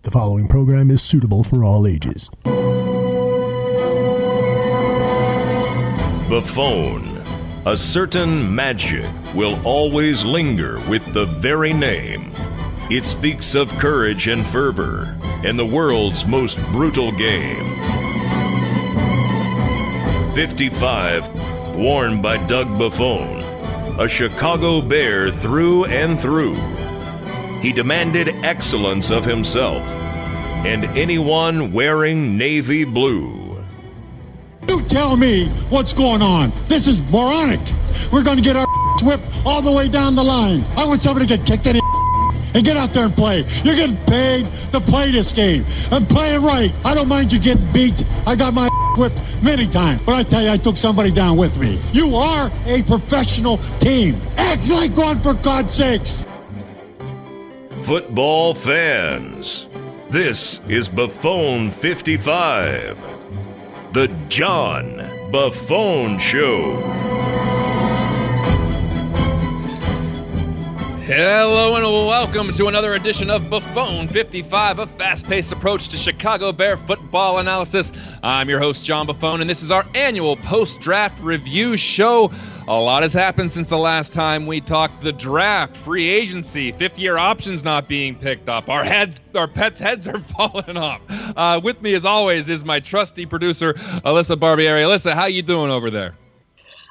The following program is suitable for all ages. Buffone. A certain magic will always linger with the very name. It speaks of courage and fervor in the world's most brutal game. 55, worn by Doug Buffone, a Chicago Bear through and through. He demanded excellence of himself and anyone wearing navy blue. You tell me what's going on. This is moronic. We're going to get our whipped all the way down the line. I want somebody to get kicked in the and get out there and play. You're getting paid to play this game. I'm playing right. I don't mind you getting beat. I got my whipped many times. But I tell you, I took somebody down with me. You are a professional team. Act like one, for God's sakes. Football fans, this is Buffone 55. The John Buffone Show. Hello and welcome to another edition of Buffone 55, a fast-paced approach to Chicago Bear football analysis. I'm your host, John Buffone, and this is our annual post-draft review show. A lot has happened since the last time we talked. The draft, free agency, fifth-year options not being picked up. Our pets' heads are falling off. With me, as always, is my trusty producer, Alyssa Barbieri. Alyssa, how you doing over there?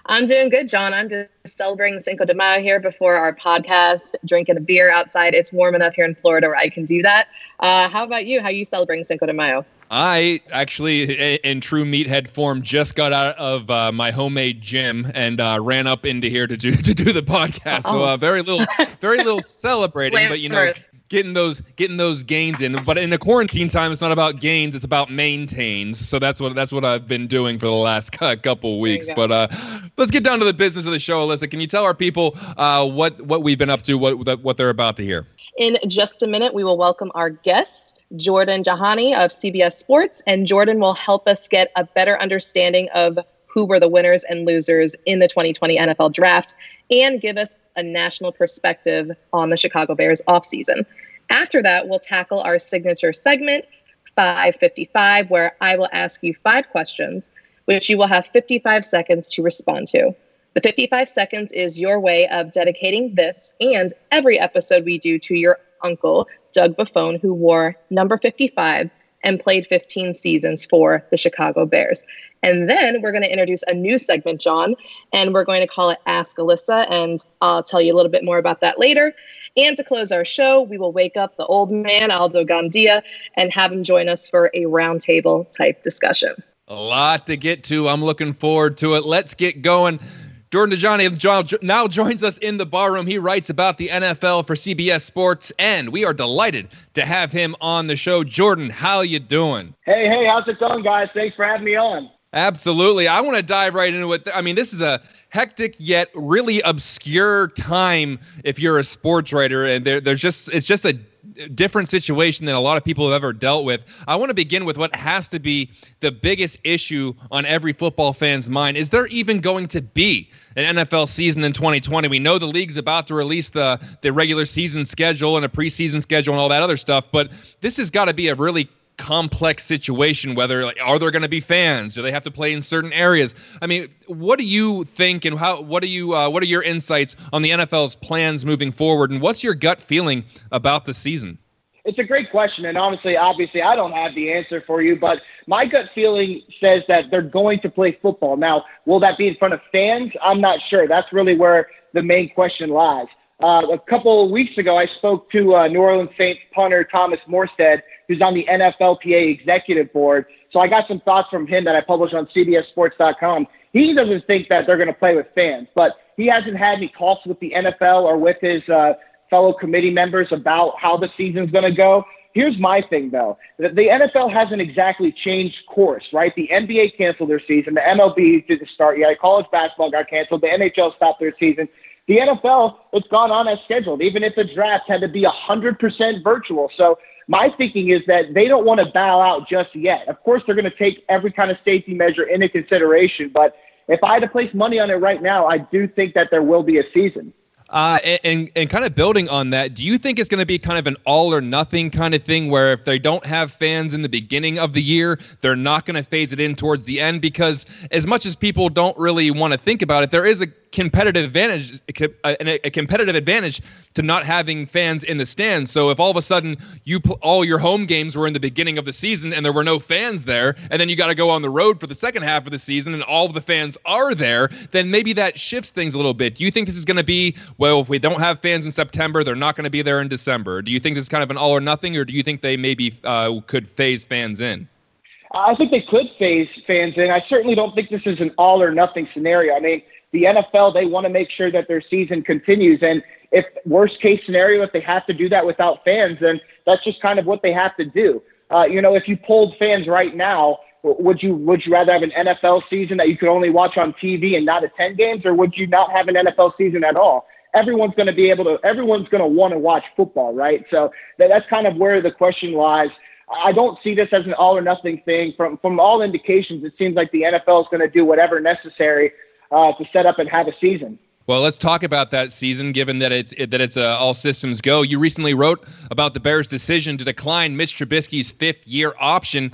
I'm doing good, John. I'm just celebrating Cinco de Mayo here before our podcast, drinking a beer outside. It's warm enough here in Florida where I can do that. How about you? How are you celebrating Cinco de Mayo? I actually, in true meathead form, just got out of my homemade gym and ran up into here to do the podcast. So very little celebrating, but you know, getting those gains in. But in the quarantine time, it's not about gains; it's about maintains. So that's what I've been doing for the last couple weeks. But let's get down to the business of the show, Alyssa. Can you tell our people what we've been up to, what they're about to hear? In just a minute, we will welcome our guest, Jordan Dajani of CBS Sports, and Jordan will help us get a better understanding of who were the winners and losers in the 2020 NFL Draft and give us a national perspective on the Chicago Bears offseason. After that, we'll tackle our signature segment, 555, where I will ask you 5 questions, which you will have 55 seconds to respond to. The 55 seconds is your way of dedicating this and every episode we do to your uncle, Doug Buffone, who wore number 55 and played 15 seasons for the Chicago Bears. And then we're going to introduce a new segment, John, and we're going to call it Ask Alyssa, and I'll tell you a little bit more about that later. And to close our show, we will wake up the old man, Aldo Gandia, and have him join us for a roundtable type discussion. A lot to get to. I'm looking forward to it. Let's get going. Jordan Dajani now joins us in the barroom. He writes about the NFL for CBS Sports, and we are delighted to have him on the show. Jordan, how you doing? Hey, how's it going, guys? Thanks for having me on. Absolutely. I want to dive right into it. I mean, this is a hectic yet really obscure time if you're a sports writer, and it's just a different situation than a lot of people have ever dealt with. I want to begin with what has to be the biggest issue on every football fan's mind. Is there even going to be an NFL season in 2020? We know the league's about to release the regular season schedule and a preseason schedule and all that other stuff, but this has got to be a really complex situation. Whether are there going to be fans? Do they have to play in certain areas? I mean, what do you think, and what are your insights on the NFL's plans moving forward, and what's your gut feeling about the season? It's a great question, and obviously, I don't have the answer for you, but my gut feeling says that they're going to play football. Now, will that be in front of fans? I'm not sure. That's really where the main question lies. A couple of weeks ago, I spoke to New Orleans Saints punter Thomas Morstead, who's on the NFLPA executive board. So I got some thoughts from him that I published on CBSSports.com. He doesn't think that they're going to play with fans, but he hasn't had any talks with the NFL or with his fellow committee members about how the season's going to go. Here's my thing, though. The NFL hasn't exactly changed course, right? The NBA canceled their season. The MLB didn't start yet. College basketball got canceled. The NHL stopped their season. The NFL, it's gone on as scheduled, even if the draft had to be 100% virtual. So my thinking is that they don't want to bow out just yet. Of course, they're going to take every kind of safety measure into consideration. But if I had to place money on it right now, I do think that there will be a season. And kind of building on that, do you think it's going to be kind of an all or nothing kind of thing where if they don't have fans in the beginning of the year, they're not going to phase it in towards the end? Because as much as people don't really want to think about it, there is a competitive advantage to not having fans in the stands. So if all of a sudden all your home games were in the beginning of the season and there were no fans there, and then you got to go on the road for the second half of the season and all of the fans are there, then maybe that shifts things a little bit. Do you think this is going to be, well, if we don't have fans in September, they're not going to be there in December? Do you think this is kind of an all or nothing, or do you think they maybe could phase fans in? I think they could phase fans in. I certainly don't think this is an all or nothing scenario. I mean, the NFL, they want to make sure that their season continues. And if worst case scenario, if they have to do that without fans, then that's just kind of what they have to do. If you pulled fans right now, would you rather have an NFL season that you could only watch on TV and not attend games, or would you not have an NFL season at all? Everyone's going to want to watch football, right? So that's kind of where the question lies. I don't see this as an all or nothing thing. From all indications, it seems like the NFL is going to do whatever necessary to set up and have a season. Well, let's talk about that season, given that it's all systems go. You recently wrote about the Bears' decision to decline Mitch Trubisky's fifth-year option.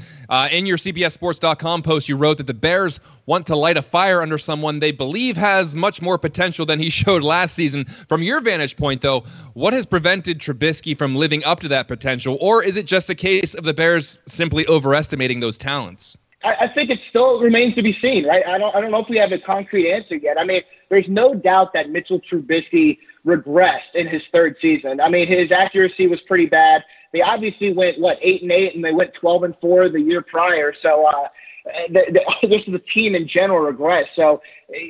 In your CBSSports.com post, you wrote that the Bears want to light a fire under someone they believe has much more potential than he showed last season. From your vantage point, though, what has prevented Trubisky from living up to that potential, or is it just a case of the Bears simply overestimating those talents? I think it still remains to be seen, right? I don't know if we have a concrete answer yet. I mean, there's no doubt that Mitchell Trubisky regressed in his third season. I mean, his accuracy was pretty bad. They obviously went 8-8, and they went 12-4 the year prior. So this is the team in general regress. So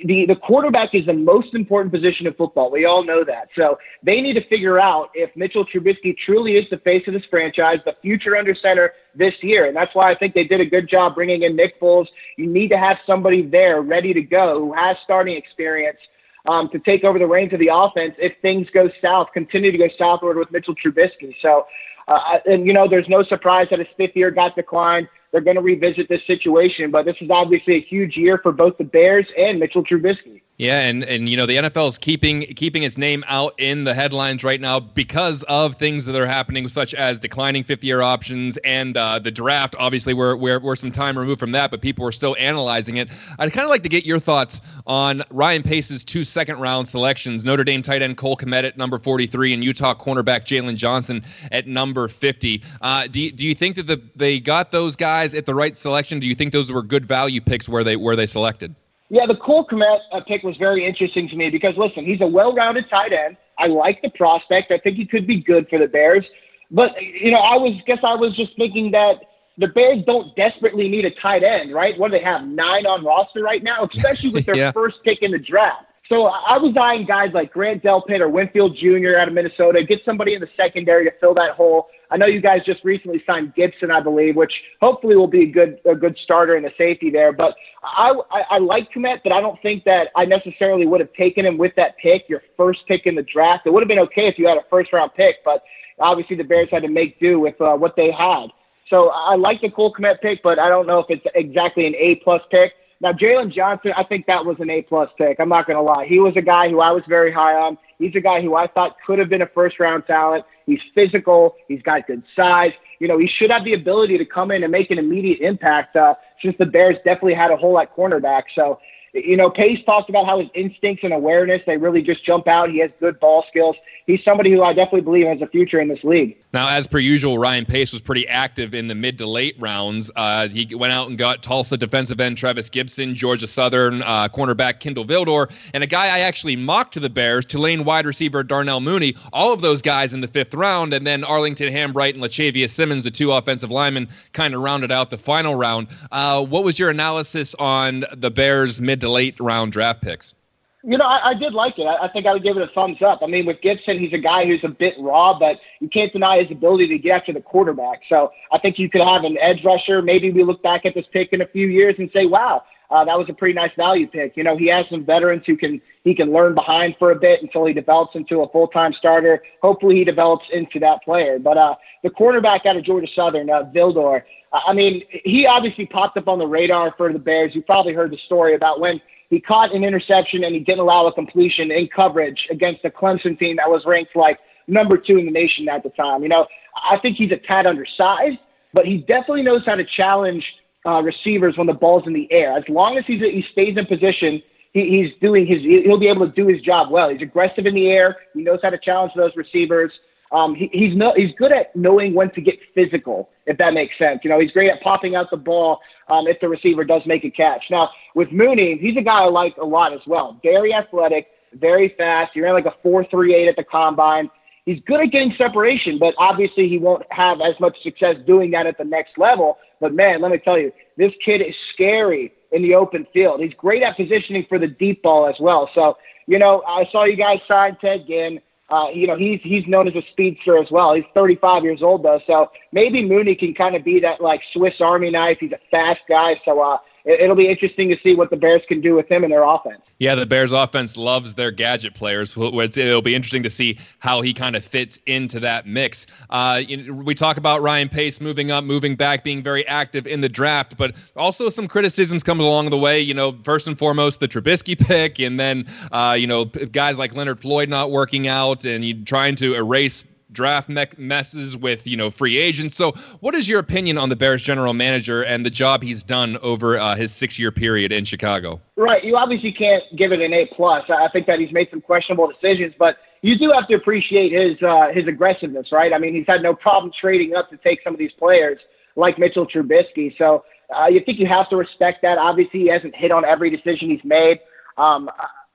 the quarterback is the most important position in football. We all know that. So they need to figure out if Mitchell Trubisky truly is the face of this franchise, the future under center this year. And that's why I think they did a good job bringing in Nick Foles. You need to have somebody there ready to go who has starting experience to take over the reins of the offense if things go south, continue to go southward with Mitchell Trubisky. So, there's no surprise that his fifth year got declined. They're going to revisit this situation, but this is obviously a huge year for both the Bears and Mitchell Trubisky. Yeah, and the NFL is keeping its name out in the headlines right now because of things that are happening, such as declining fifth-year options and the draft. Obviously, we're some time removed from that, but people are still analyzing it. I'd kind of like to get your thoughts on Ryan Pace's 2 second-round selections: Notre Dame tight end Cole Kmet at number 43 and Utah cornerback Jalen Johnson at number 50. Do you think that they got those guys at the right selection? Do you think those were good value picks where they selected? Yeah, the Cole Kmet pick was very interesting to me because, listen, he's a well-rounded tight end. I like the prospect. I think he could be good for the Bears. But, I was just thinking that the Bears don't desperately need a tight end, right? What do they have, 9 on roster right now, especially with their first pick in the draft. So I was eyeing guys like Grant Delpit or Winfield Jr. out of Minnesota, get somebody in the secondary to fill that hole. I know you guys just recently signed Gibson, I believe, which hopefully will be a good starter in the safety there. But I like Kmet, but I don't think that I necessarily would have taken him with that pick, your first pick in the draft. It would have been okay if you had a first-round pick, but obviously the Bears had to make do with what they had. So I like the Cole Kmet pick, but I don't know if it's exactly an A-plus pick. Now, Jalen Johnson, I think that was an A-plus pick. I'm not going to lie. He was a guy who I was very high on. He's a guy who I thought could have been a first-round talent. He's physical. He's got good size. He should have the ability to come in and make an immediate impact since the Bears definitely had a hole at cornerback. So, Pace talked about how his instincts and awareness, they really just jump out. He has good ball skills. He's somebody who I definitely believe has a future in this league. Now, as per usual, Ryan Pace was pretty active in the mid to late rounds. He went out and got Tulsa defensive end Travis Gibson, Georgia Southern cornerback Kindle Vildor, and a guy I actually mocked to the Bears, Tulane wide receiver Darnell Mooney. All of those guys in the 5th round, and then Arlington Hambright and Latavius Simmons, the 2 offensive linemen, kind of rounded out the final round. What was your analysis on the Bears mid to late round draft picks? I did like it. I think I would give it a thumbs up. I mean, with Gibson, he's a guy who's a bit raw, but you can't deny his ability to get after the quarterback. So I think you could have an edge rusher. Maybe we look back at this pick in a few years and say, wow, that was a pretty nice value pick. He has some veterans who he can learn behind for a bit until he develops into a full-time starter. Hopefully he develops into that player. But the cornerback out of Georgia Southern, Vildor, he obviously popped up on the radar for the Bears. You probably heard the story about when he caught an interception and he didn't allow a completion in coverage against the Clemson team that was ranked like number 2 in the nation at the time. I think he's a tad undersized, but he definitely knows how to challenge receivers when the ball's in the air. As long as he stays in position, he'll be able to do his job well. He's aggressive in the air. He knows how to challenge those receivers. He's good at knowing when to get physical, if that makes sense. He's great at popping out the ball if the receiver does make a catch. Now, with Mooney, he's a guy I like a lot as well. Very athletic, very fast. He ran like a 4.38 at the combine. He's good at getting separation, but obviously he won't have as much success doing that at the next level. But, man, let me tell you, this kid is scary in the open field. He's great at positioning for the deep ball as well. So, I saw you guys sign Ted Ginn. He's known as a speedster as well. He's 35 years old, though. So maybe Mooney can kind of be that, like, Swiss Army knife. He's a fast guy. So it'll be interesting to see what the Bears can do with him in their offense. Yeah, the Bears offense loves their gadget players. It'll be interesting to see how he kind of fits into that mix. We talk about Ryan Pace moving up, moving back, being very active in the draft, but also some criticisms coming along the way. First and foremost, the Trubisky pick, and then, guys like Leonard Floyd not working out, and trying to erase draft messes with, free agents. So what is your opinion on the Bears general manager and the job he's done over his 6-year period in Chicago? Right. You obviously can't give it an A+. I think that he's made some questionable decisions, but you do have to appreciate his aggressiveness, right? I mean, he's had no problem trading up to take some of these players like Mitchell Trubisky. So you think you have to respect that. Obviously, he hasn't hit on every decision he's made.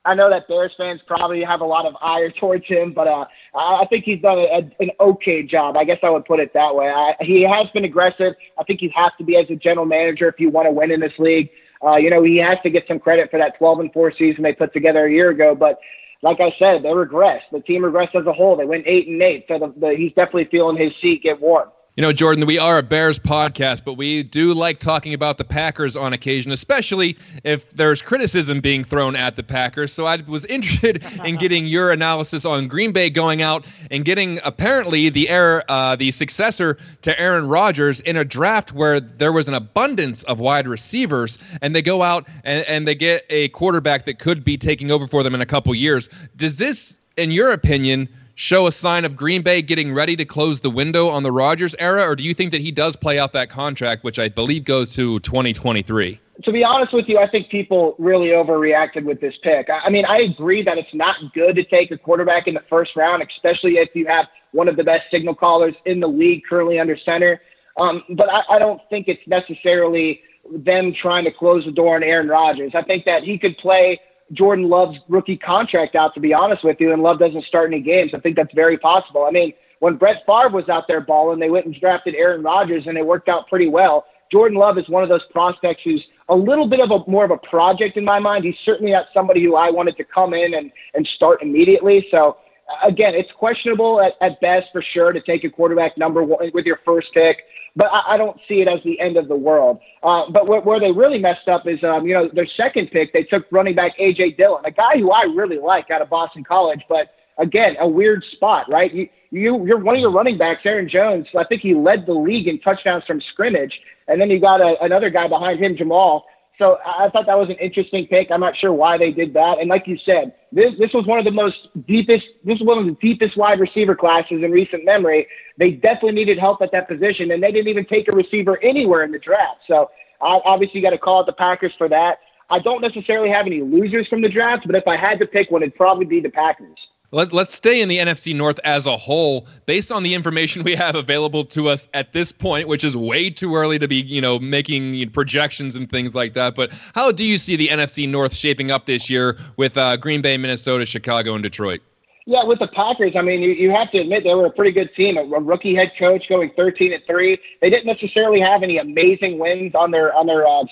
I know that Bears fans probably have a lot of ire towards him, but I think he's done an okay job. I guess I would put it that way. He has been aggressive. I think you have to be as a general manager if you want to win in this league. He has to get some credit for that 12-4 season they put together a year ago. But like I said, they regressed. The team regressed as a whole. They went 8-8. So he's definitely feeling his seat get warm. Jordan, we are a Bears podcast, but we do like talking about the Packers on occasion, especially if there's criticism being thrown at the Packers. So I was interested in getting your analysis on Green Bay going out and getting apparently the successor to Aaron Rodgers in a draft where there was an abundance of wide receivers, and they go out and they get a quarterback that could be taking over for them in a couple years. Does this, in your opinion, show a sign of Green Bay getting ready to close the window on the Rodgers era, or do you think that he does play out that contract, which I believe goes to 2023? To be honest with you, I think people really overreacted with this pick. I mean, I agree that it's not good to take a quarterback in the first round, especially if you have one of the best signal callers in the league currently under center. But I don't think it's necessarily them trying to close the door on Aaron Rodgers. I think that he could play Jordan Love's rookie contract out, to be honest with you, and Love doesn't start any games. I think that's very possible. I mean, when Brett Favre was out there balling, they went and drafted Aaron Rodgers, and it worked out pretty well. Jordan Love is one of those prospects who's a little bit of more of a project in my mind. He's certainly not somebody who I wanted to come in and start immediately. So, again, it's questionable at best for sure to take a quarterback number one with your first pick. But I don't see it as the end of the world. But where they really messed up is, their second pick, they took running back A.J. Dillon, a guy who I really like out of Boston College. But, again, a weird spot, right? You're one of your running backs, Aaron Jones. I think he led the league in touchdowns from scrimmage. And then you got another guy behind him, Jamal. So I thought that was an interesting pick. I'm not sure why they did that. And like you said, this was one of the deepest wide receiver classes in recent memory. They definitely needed help at that position, and they didn't even take a receiver anywhere in the draft. So obviously you got to call out the Packers for that. I don't necessarily have any losers from the draft, but if I had to pick one, it'd probably be the Packers. Let's stay in the NFC North as a whole, based on the information we have available to us at this point, which is way too early to be, making projections and things like that. But how do you see the NFC North shaping up this year with Green Bay, Minnesota, Chicago, and Detroit? Yeah, with the Packers, I mean, you have to admit they were a pretty good team. A rookie head coach going 13-3. They didn't necessarily have any amazing wins on their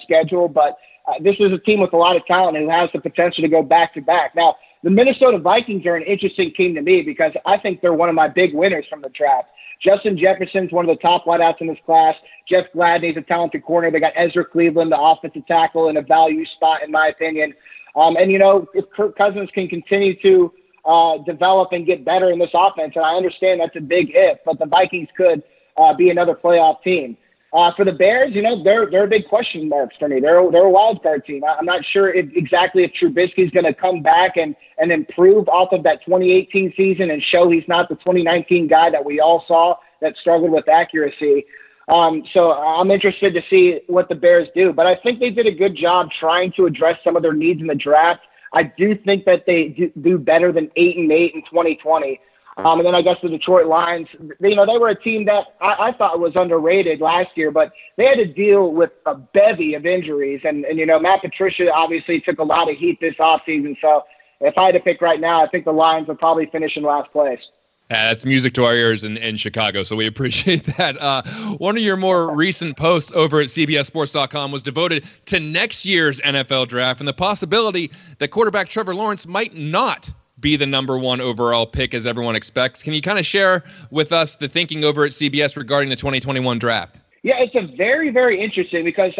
schedule, but this is a team with a lot of talent who has the potential to go back-to-back. Now, the Minnesota Vikings are an interesting team to me because I think they're one of my big winners from the draft. Justin Jefferson's one of the top wideouts in this class. Jeff Gladney's a talented corner. They got Ezra Cleveland, the offensive tackle, in a value spot, in my opinion. If Kirk Cousins can continue to develop and get better in this offense, and I understand that's a big if, but the Vikings could be another playoff team. For the Bears, they're big question marks for me. They're a wild card team. I'm not sure exactly if Trubisky's going to come back and improve off of that 2018 season and show he's not the 2019 guy that we all saw that struggled with accuracy. So I'm interested to see what the Bears do. But I think they did a good job trying to address some of their needs in the draft. I do think that they do better than 8-8 in 2020. And then I guess the Detroit Lions, they were a team that I thought was underrated last year, but they had to deal with a bevy of injuries. And Matt Patricia obviously took a lot of heat this offseason. So if I had to pick right now, I think the Lions will probably finish in last place. That's music to our ears in Chicago, so we appreciate that. One of your more recent posts over at CBSSports.com was devoted to next year's NFL draft and the possibility that quarterback Trevor Lawrence might not be the number one overall pick as everyone expects. Can you kind of share with us the thinking over at CBS regarding the 2021 draft? Yeah, it's a very, very interesting because,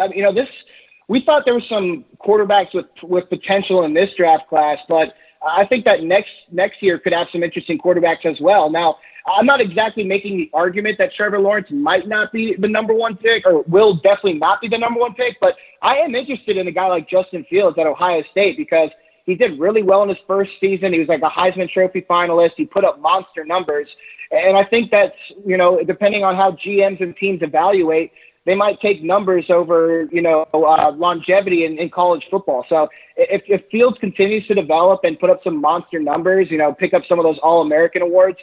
we thought there were some quarterbacks with potential in this draft class, but I think that next year could have some interesting quarterbacks as well. Now, I'm not exactly making the argument that Trevor Lawrence might not be the number one pick or will definitely not be the number one pick, but I am interested in a guy like Justin Fields at Ohio State because he did really well in his first season. He was like a Heisman Trophy finalist. He put up monster numbers. And I think that's, depending on how GMs and teams evaluate, they might take numbers over, longevity in college football. So if Fields continues to develop and put up some monster numbers, pick up some of those All-American awards,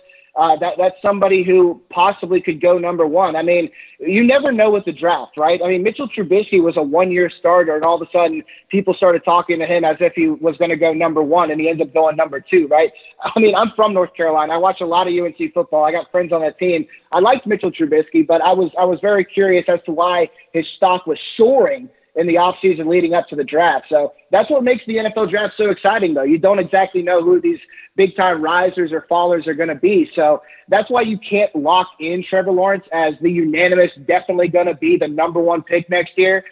that's somebody who possibly could go number one. I mean, you never know with the draft, right? I mean, Mitchell Trubisky was a one-year starter, and all of a sudden people started talking to him as if he was going to go number one, and he ends up going number two, right? I mean, I'm from North Carolina. I watch a lot of UNC football. I got friends on that team. I liked Mitchell Trubisky, but I was very curious as to why his stock was soaring in the offseason leading up to the draft. So that's what makes the NFL draft so exciting, though. You don't exactly know who these big-time risers or fallers are going to be. So that's why you can't lock in Trevor Lawrence as the unanimous, definitely going to be the number one pick next year,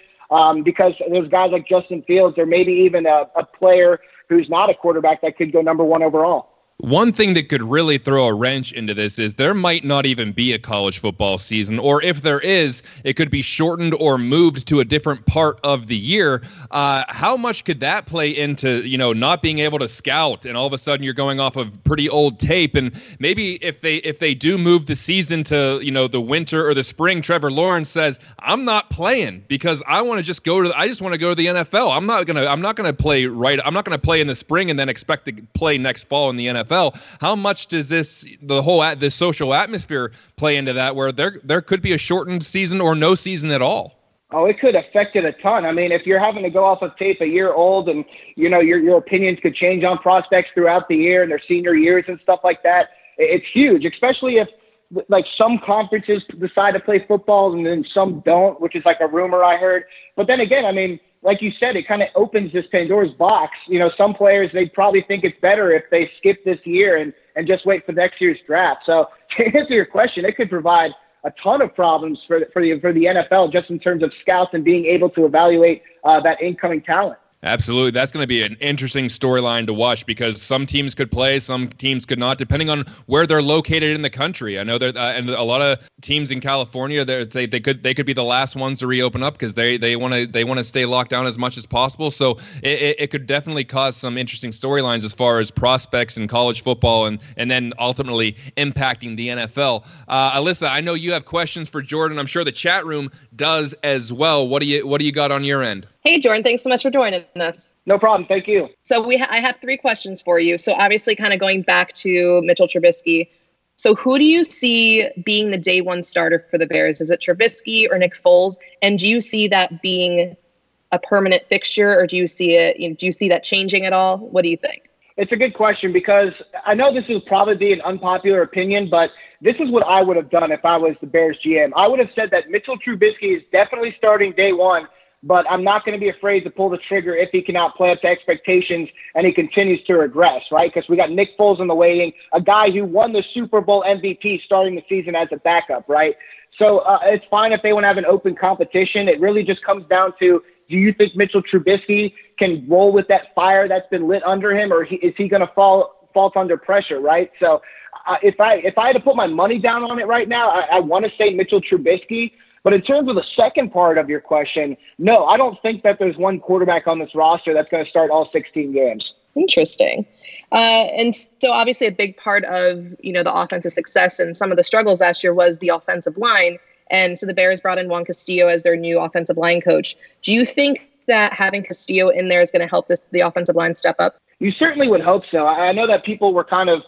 because there's guys like Justin Fields or maybe even a player who's not a quarterback that could go number one overall. One thing that could really throw a wrench into this is there might not even be a college football season, or if there is, it could be shortened or moved to a different part of the year. How much could that play into, not being able to scout, and all of a sudden you're going off of pretty old tape? And maybe if they do move the season to, the winter or the spring, Trevor Lawrence says, I'm not playing because I want to just I just want to go to the NFL. I'm not going to play play in the spring and then expect to play next fall in the NFL. How much does this social atmosphere play into that, where there could be a shortened season or no season at all? Oh, it could affect it a ton. I mean, if you're having to go off of tape a year old and, your opinions could change on prospects throughout the year and their senior years and stuff like that, it's huge, especially if like some conferences decide to play football and then some don't, which is like a rumor I heard. But then again, I mean, like you said, it kind of opens this Pandora's box. Some players, they probably think it's better if they skip this year and just wait for next year's draft. So to answer your question, it could provide a ton of problems for the NFL just in terms of scouts and being able to evaluate that incoming talent. Absolutely. That's going to be an interesting storyline to watch because some teams could play, some teams could not, depending on where they're located in the country. I know that, and a lot of teams in California, they could be the last ones to reopen up because they want to stay locked down as much as possible. So it could definitely cause some interesting storylines as far as prospects in college football and then ultimately impacting the NFL. Alyssa, I know you have questions for Jordan. I'm sure the chat room does as well. What do you got on your end? Hey, Jordan, thanks so much for joining us. No problem. Thank you. So I have 3 questions for you. So obviously kind of going back to Mitchell Trubisky. So who do you see being the day one starter for the Bears? Is it Trubisky or Nick Foles? And do you see that being a permanent fixture, or do you see that changing at all? What do you think? It's a good question because I know this will probably be an unpopular opinion, but this is what I would have done if I was the Bears GM. I would have said that Mitchell Trubisky is definitely starting day one, but I'm not going to be afraid to pull the trigger if he cannot play up to expectations and he continues to regress, right? Because we got Nick Foles in the waiting, a guy who won the Super Bowl MVP starting the season as a backup, right? So it's fine if they want to have an open competition. It really just comes down to, do you think Mitchell Trubisky can roll with that fire that's been lit under him, or is he going to fall under pressure, right? So if I had to put my money down on it right now, I want to say Mitchell Trubisky. But in terms of the second part of your question, no, I don't think that there's one quarterback on this roster that's going to start all 16 games. Interesting. And so obviously a big part of, the offensive success and some of the struggles last year was the offensive line. And so the Bears brought in Juan Castillo as their new offensive line coach. Do you think that having Castillo in there is going to help the offensive line step up? You certainly would hope so. I know that people were kind of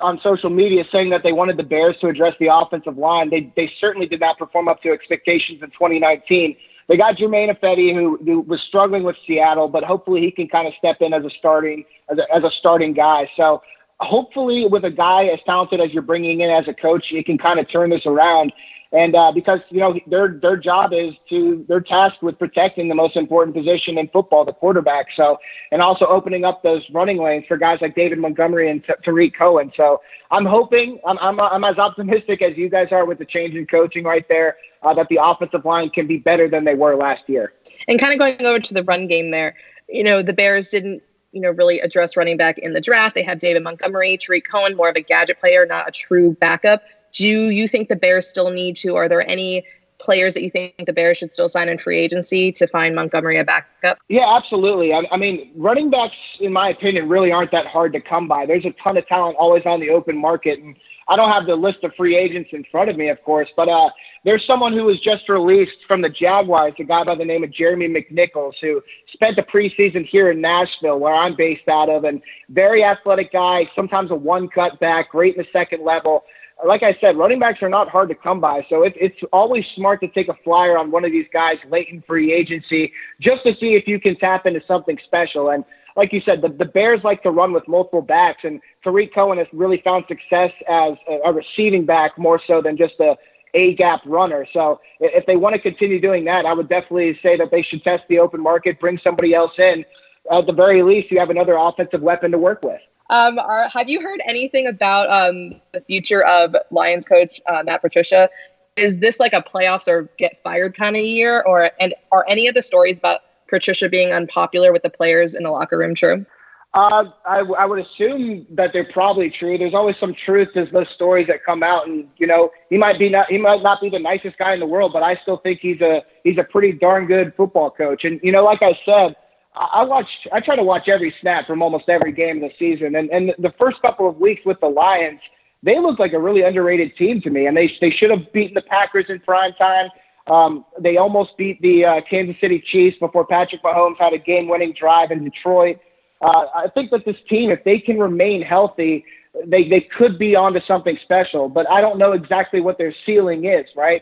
on social media saying that they wanted the Bears to address the offensive line. They certainly did not perform up to expectations in 2019. They got Jermaine Ifedi, who was struggling with Seattle, but hopefully he can kind of step in as a starting guy. So hopefully with a guy as talented as you're bringing in as a coach, you can kind of turn this around. And because, their job is they're tasked with protecting the most important position in football, the quarterback. So, and also opening up those running lanes for guys like David Montgomery and Tariq Cohen. So I'm hoping, I'm as optimistic as you guys are with the change in coaching right there, that the offensive line can be better than they were last year. And kind of going over to the run game there, the Bears didn't, really address running back in the draft. They have David Montgomery, Tariq Cohen, more of a gadget player, not a true backup. Do you think the Bears still need to? Are there any players that you think the Bears should still sign in free agency to find Montgomery a backup? Yeah, absolutely. I mean, running backs, in my opinion, really aren't that hard to come by. There's a ton of talent always on the open market. And I don't have the list of free agents in front of me, of course, but there's someone who was just released from the Jaguars, a guy by the name of Jeremy McNichols, who spent the preseason here in Nashville, where I'm based out of, and very athletic guy, sometimes a one-cut back, great in the second level. Like I said, running backs are not hard to come by, so it's always smart to take a flyer on one of these guys late in free agency just to see if you can tap into something special. And like you said, the Bears like to run with multiple backs, and Tariq Cohen has really found success as a receiving back more so than just a gap runner. So if they want to continue doing that, I would definitely say that they should test the open market, bring somebody else in. At the very least, you have another offensive weapon to work with. Have you heard anything about the future of Lions coach Matt Patricia? Is this like a playoffs or get fired kind of year, and are any of the stories about Patricia being unpopular with the players in the locker room true? I would assume that they're probably true. There's always some truth to those stories that come out, and he might not be the nicest guy in the world, but I still think he's a pretty darn good football coach. And like I said, I try to watch every snap from almost every game of the season. And the first couple of weeks with the Lions, they looked like a really underrated team to me. And they should have beaten the Packers in prime time. They almost beat the Kansas City Chiefs before Patrick Mahomes had a game-winning drive in Detroit. I think that this team, if they can remain healthy, they could be onto something special. But I don't know exactly what their ceiling is, right?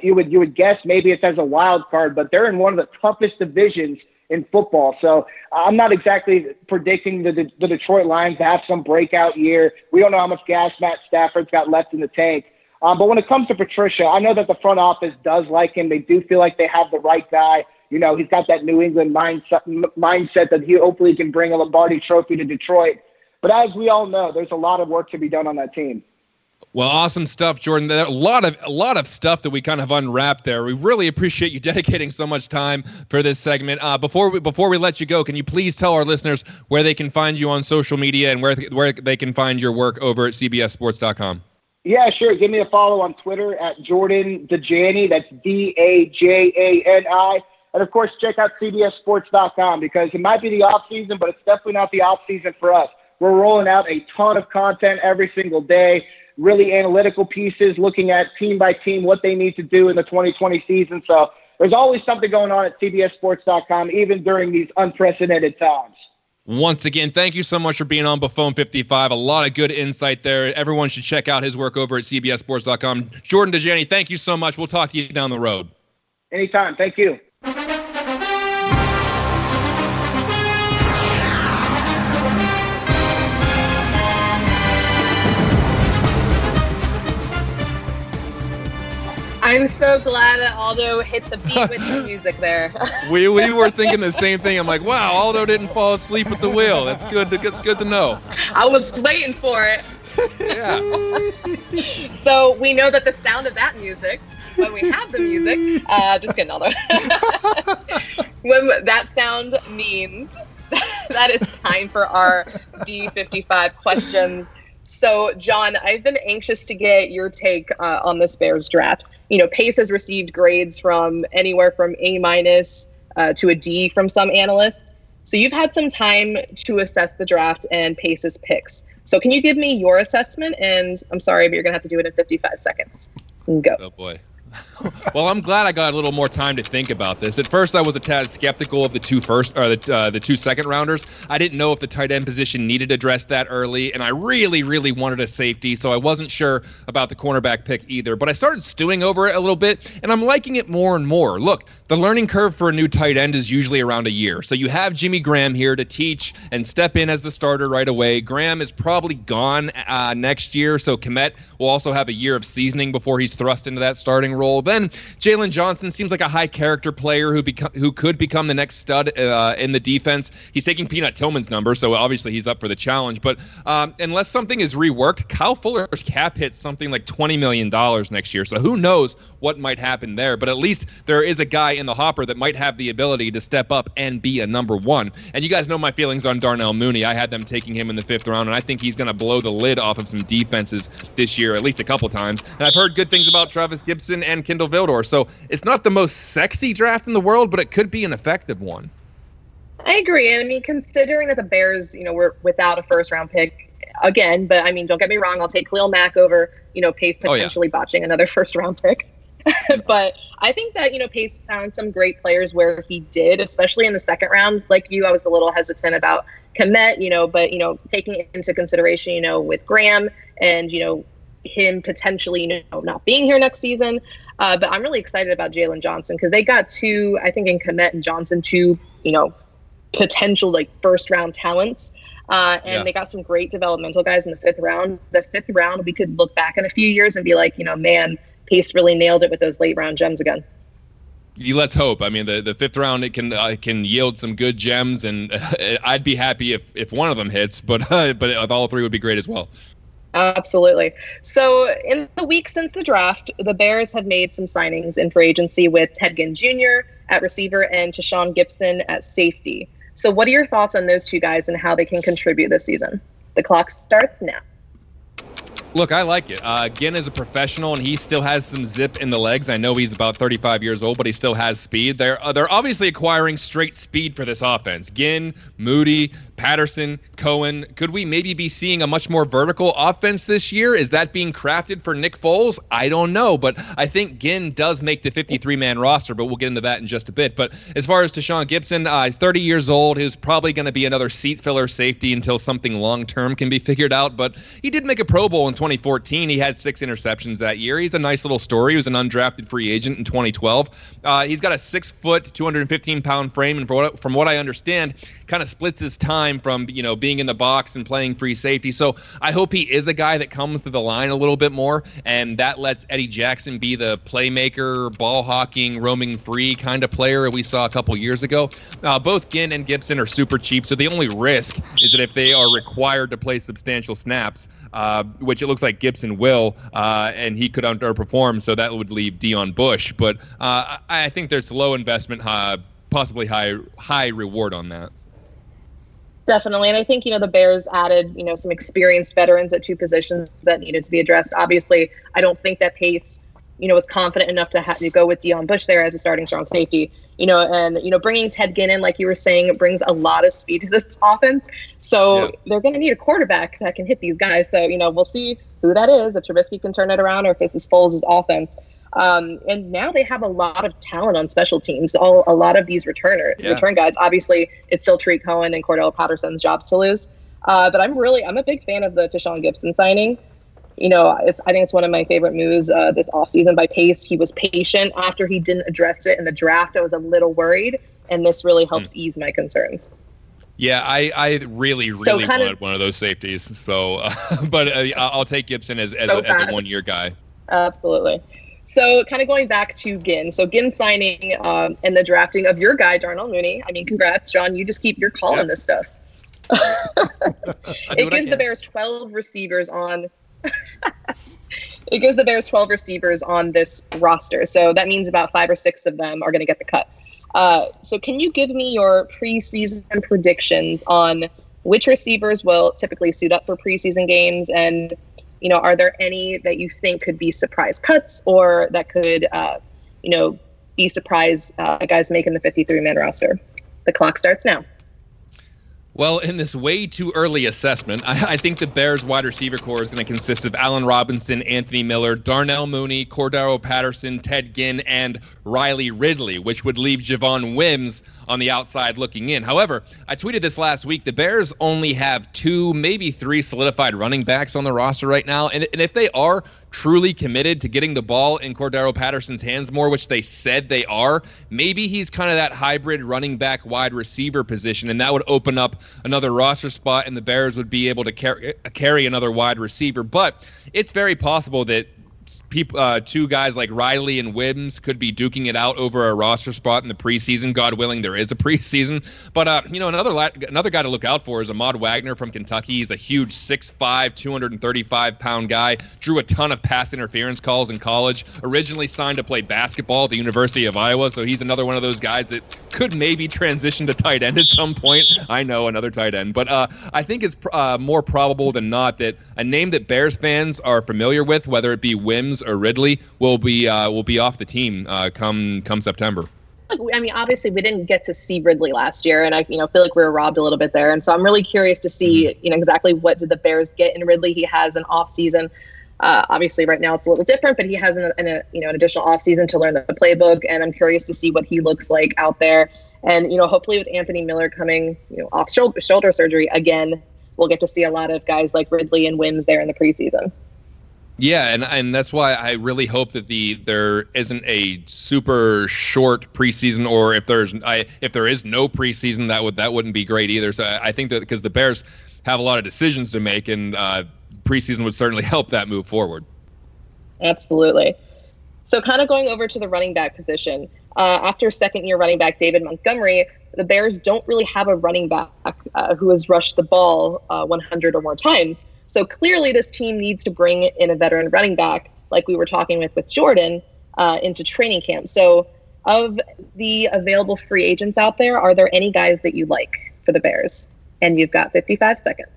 You would guess maybe it's as a wild card, but they're in one of the toughest divisions in football. So I'm not exactly predicting the Detroit Lions to have some breakout year. We don't know how much gas Matt Stafford's got left in the tank. But when it comes to Patricia, I know that the front office does like him. They do feel like they have the right guy. He's got that New England mindset that he hopefully can bring a Lombardi trophy to Detroit. But as we all know, there's a lot of work to be done on that team. Well, awesome stuff, Jordan. A lot of stuff that we kind of unwrapped there. We really appreciate you dedicating so much time for this segment. Before we let you go, can you please tell our listeners where they can find you on social media and where they can find your work over at cbssports.com? Yeah, sure. Give me a follow on Twitter at Jordan Dajani. That's Dajani. And, of course, check out cbssports.com because it might be the off-season, but it's definitely not the off-season for us. We're rolling out a ton of content every single day. Really analytical pieces, looking at team by team what they need to do in the 2020 season. So there's always something going on at cbssports.com, even during these unprecedented times. Once again, thank you so much for being on Buffone 55. A lot of good insight there. Everyone should check out his work over at cbssports.com. Jordan Dijani, thank you so much. We'll talk to you down the road. Anytime. Thank you. I'm so glad that Aldo hit the beat with the music there. we were thinking the same thing. I'm like, wow, Aldo didn't fall asleep at the wheel. That's good. That's good to know. I was waiting for it. Yeah. So we know that the sound of that music, when we have the music, just kidding, Aldo. When that sound means that it's time for our B55 questions. So, John, I've been anxious to get your take on this Bears draft. Pace has received grades from anywhere from A- to a D from some analysts. So you've had some time to assess the draft and Pace's picks. So can you give me your assessment? And I'm sorry, but you're going to have to do it in 55 seconds. Go. Oh, boy. Well, I'm glad I got a little more time to think about this. At first, I was a tad skeptical of the the 2 second rounders. I didn't know if the tight end position needed addressed that early, and I really, really wanted a safety, so I wasn't sure about the cornerback pick either. But I started stewing over it a little bit, and I'm liking it more and more. Look, the learning curve for a new tight end is usually around a year. So you have Jimmy Graham here to teach and step in as the starter right away. Graham is probably gone next year, so Kmet will also have a year of seasoning before he's thrust into that starting role. Then Jalen Johnson seems like a high character player who could become the next stud in the defense. He's taking Peanut Tillman's number, so obviously he's up for the challenge. But unless something is reworked, Kyle Fuller's cap hits something like $20 million next year. So who knows what might happen there. But at least there is a guy in the hopper that might have the ability to step up and be a number one. And you guys know my feelings on Darnell Mooney. I had them taking him in the 5th round, and I think he's going to blow the lid off of some defenses this year, at least a couple times. And I've heard good things about Travis Gibson and Kendall Vildor. So it's not the most sexy draft in the world, but it could be an effective one. I agree. And I mean, considering that the Bears, were without a 1st round pick again, but I mean, don't get me wrong, I'll take Khalil Mack over, Pace potentially botching another 1st round pick. But I think that, Pace found some great players where he did, especially in the 2nd round. Like you, I was a little hesitant about Kmet, but, taking it into consideration, with Graham and, him potentially, not being here next season. But I'm really excited about Jalen Johnson because they got two, I think in Kmet and Johnson, two, potential like 1st round talents. They got some great developmental guys in the 5th round. The 5th round, we could look back in a few years and be like, man, Pace really nailed it with those late round gems again. Let's hope. I mean, the 5th round, it can yield some good gems, and I'd be happy if one of them hits, but all 3 would be great as well. Absolutely. So in the week since the draft, the Bears have made some signings in free agency with Ted Ginn Jr. at receiver and Shawn Gibson at safety. So what are your thoughts on those 2 guys and how they can contribute this season? The clock starts now. Look, I like it. Ginn is a professional, and he still has some zip in the legs. I know he's about 35 years old, but he still has speed. They're obviously acquiring straight speed for this offense. Ginn, Moody, Patterson, Cohen. Could we maybe be seeing a much more vertical offense this year? Is that being crafted for Nick Foles? I don't know, but I think Ginn does make the 53-man roster, but we'll get into that in just a bit. But as far as Shawn Gibson, he's 30 years old. He's probably going to be another seat filler safety until something long-term can be figured out, but he did make a Pro Bowl in 2014. He had 6 interceptions that year. He's a nice little story. He was an undrafted free agent in 2012. He's got a 6-foot, 215-pound frame, and from what I understand, kind of splits his time from being in the box and playing free safety. So I hope he is a guy that comes to the line a little bit more, and that lets Eddie Jackson be the playmaker, ball hawking, roaming free kind of player we saw a couple years ago. Both Ginn and Gibson are super cheap, so the only risk is that if they are required to play substantial snaps, which it looks like Gibson will, and he could underperform, so that would leave Dion Bush. But I think there's low investment, possibly high reward on that. Definitely. And I think, the Bears added, some experienced veterans at 2 positions that needed to be addressed. Obviously, I don't think that Pace, was confident enough to go with Dion Bush there as a starting strong safety, and bringing Ted Ginn in, like you were saying, it brings a lot of speed to this offense. So they're going to need a quarterback that can hit these guys. So, we'll see who that is, if Trubisky can turn it around or if this is Foles' offense. And now they have a lot of talent on special teams. A lot of these return guys. Obviously, it's still Tariq Cohen and Cordell Patterson's jobs to lose. But I'm a big fan of the Shawn Gibson signing. I think it's one of my favorite moves this offseason by Pace. He was patient after he didn't address it in the draft. I was a little worried, and this really helps ease my concerns. Yeah, I really wanted one of those safeties. So, but I'll take Gibson as a 1-year guy. Absolutely. So kind of going back to Ginn. So Ginn signing and the drafting of your guy, Darnell Mooney. I mean, congrats, John. You just keep your call on this stuff. It gives the Bears 12 receivers on this roster. So that means about 5 or 6 of them are going to get the cut. So can you give me your preseason predictions on which receivers will typically suit up for preseason games and Are there any that you think could be surprise cuts or that could, be surprise guys making the 53-man roster? The clock starts now. Well, in this way too early assessment, I think the Bears wide receiver core is going to consist of Allen Robinson, Anthony Miller, Darnell Mooney, Cordero Patterson, Ted Ginn, and Riley Ridley, which would leave Javon Wims on the outside looking in. However, I tweeted this last week. The Bears only have 2, maybe 3 solidified running backs on the roster right now. And if they are truly committed to getting the ball in Cordero Patterson's hands more, which they said they are, maybe he's kind of that hybrid running back wide receiver position, and that would open up another roster spot, and the Bears would be able to carry another wide receiver. But it's very possible that two guys like Riley and Wims could be duking it out over a roster spot in the preseason. God willing, there is a preseason. But another guy to look out for is Ahmad Wagner from Kentucky. He's a huge 6'5", 235-pound guy. Drew a ton of pass interference calls in college. Originally signed to play basketball at the University of Iowa, so he's another one of those guys that could maybe transition to tight end at some point. I know, another tight end. But I think it's more probable than not that a name that Bears fans are familiar with, whether it be Wims or Ridley, will be off the team come September. I mean, obviously, we didn't get to see Ridley last year, and I feel like we were robbed a little bit there. And so I'm really curious to see, exactly what did the Bears get in Ridley. He has an off season. Obviously, right now it's a little different, but he has an additional off season to learn the playbook, and I'm curious to see what he looks like out there. And hopefully, with Anthony Miller coming off shoulder surgery again, we'll get to see a lot of guys like Ridley and Wims there in the preseason. Yeah, and that's why I really hope that there isn't a super short preseason, or if there is no preseason, that wouldn't be great either. So I think that because the Bears have a lot of decisions to make, and preseason would certainly help that move forward. Absolutely. So kind of going over to the running back position, after second-year running back David Montgomery, the Bears don't really have a running back who has rushed the ball 100 or more times. So clearly this team needs to bring in a veteran running back, like we were talking with Jordan, into training camp. So of the available free agents out there, are there any guys that you like for the Bears? And you've got 55 seconds.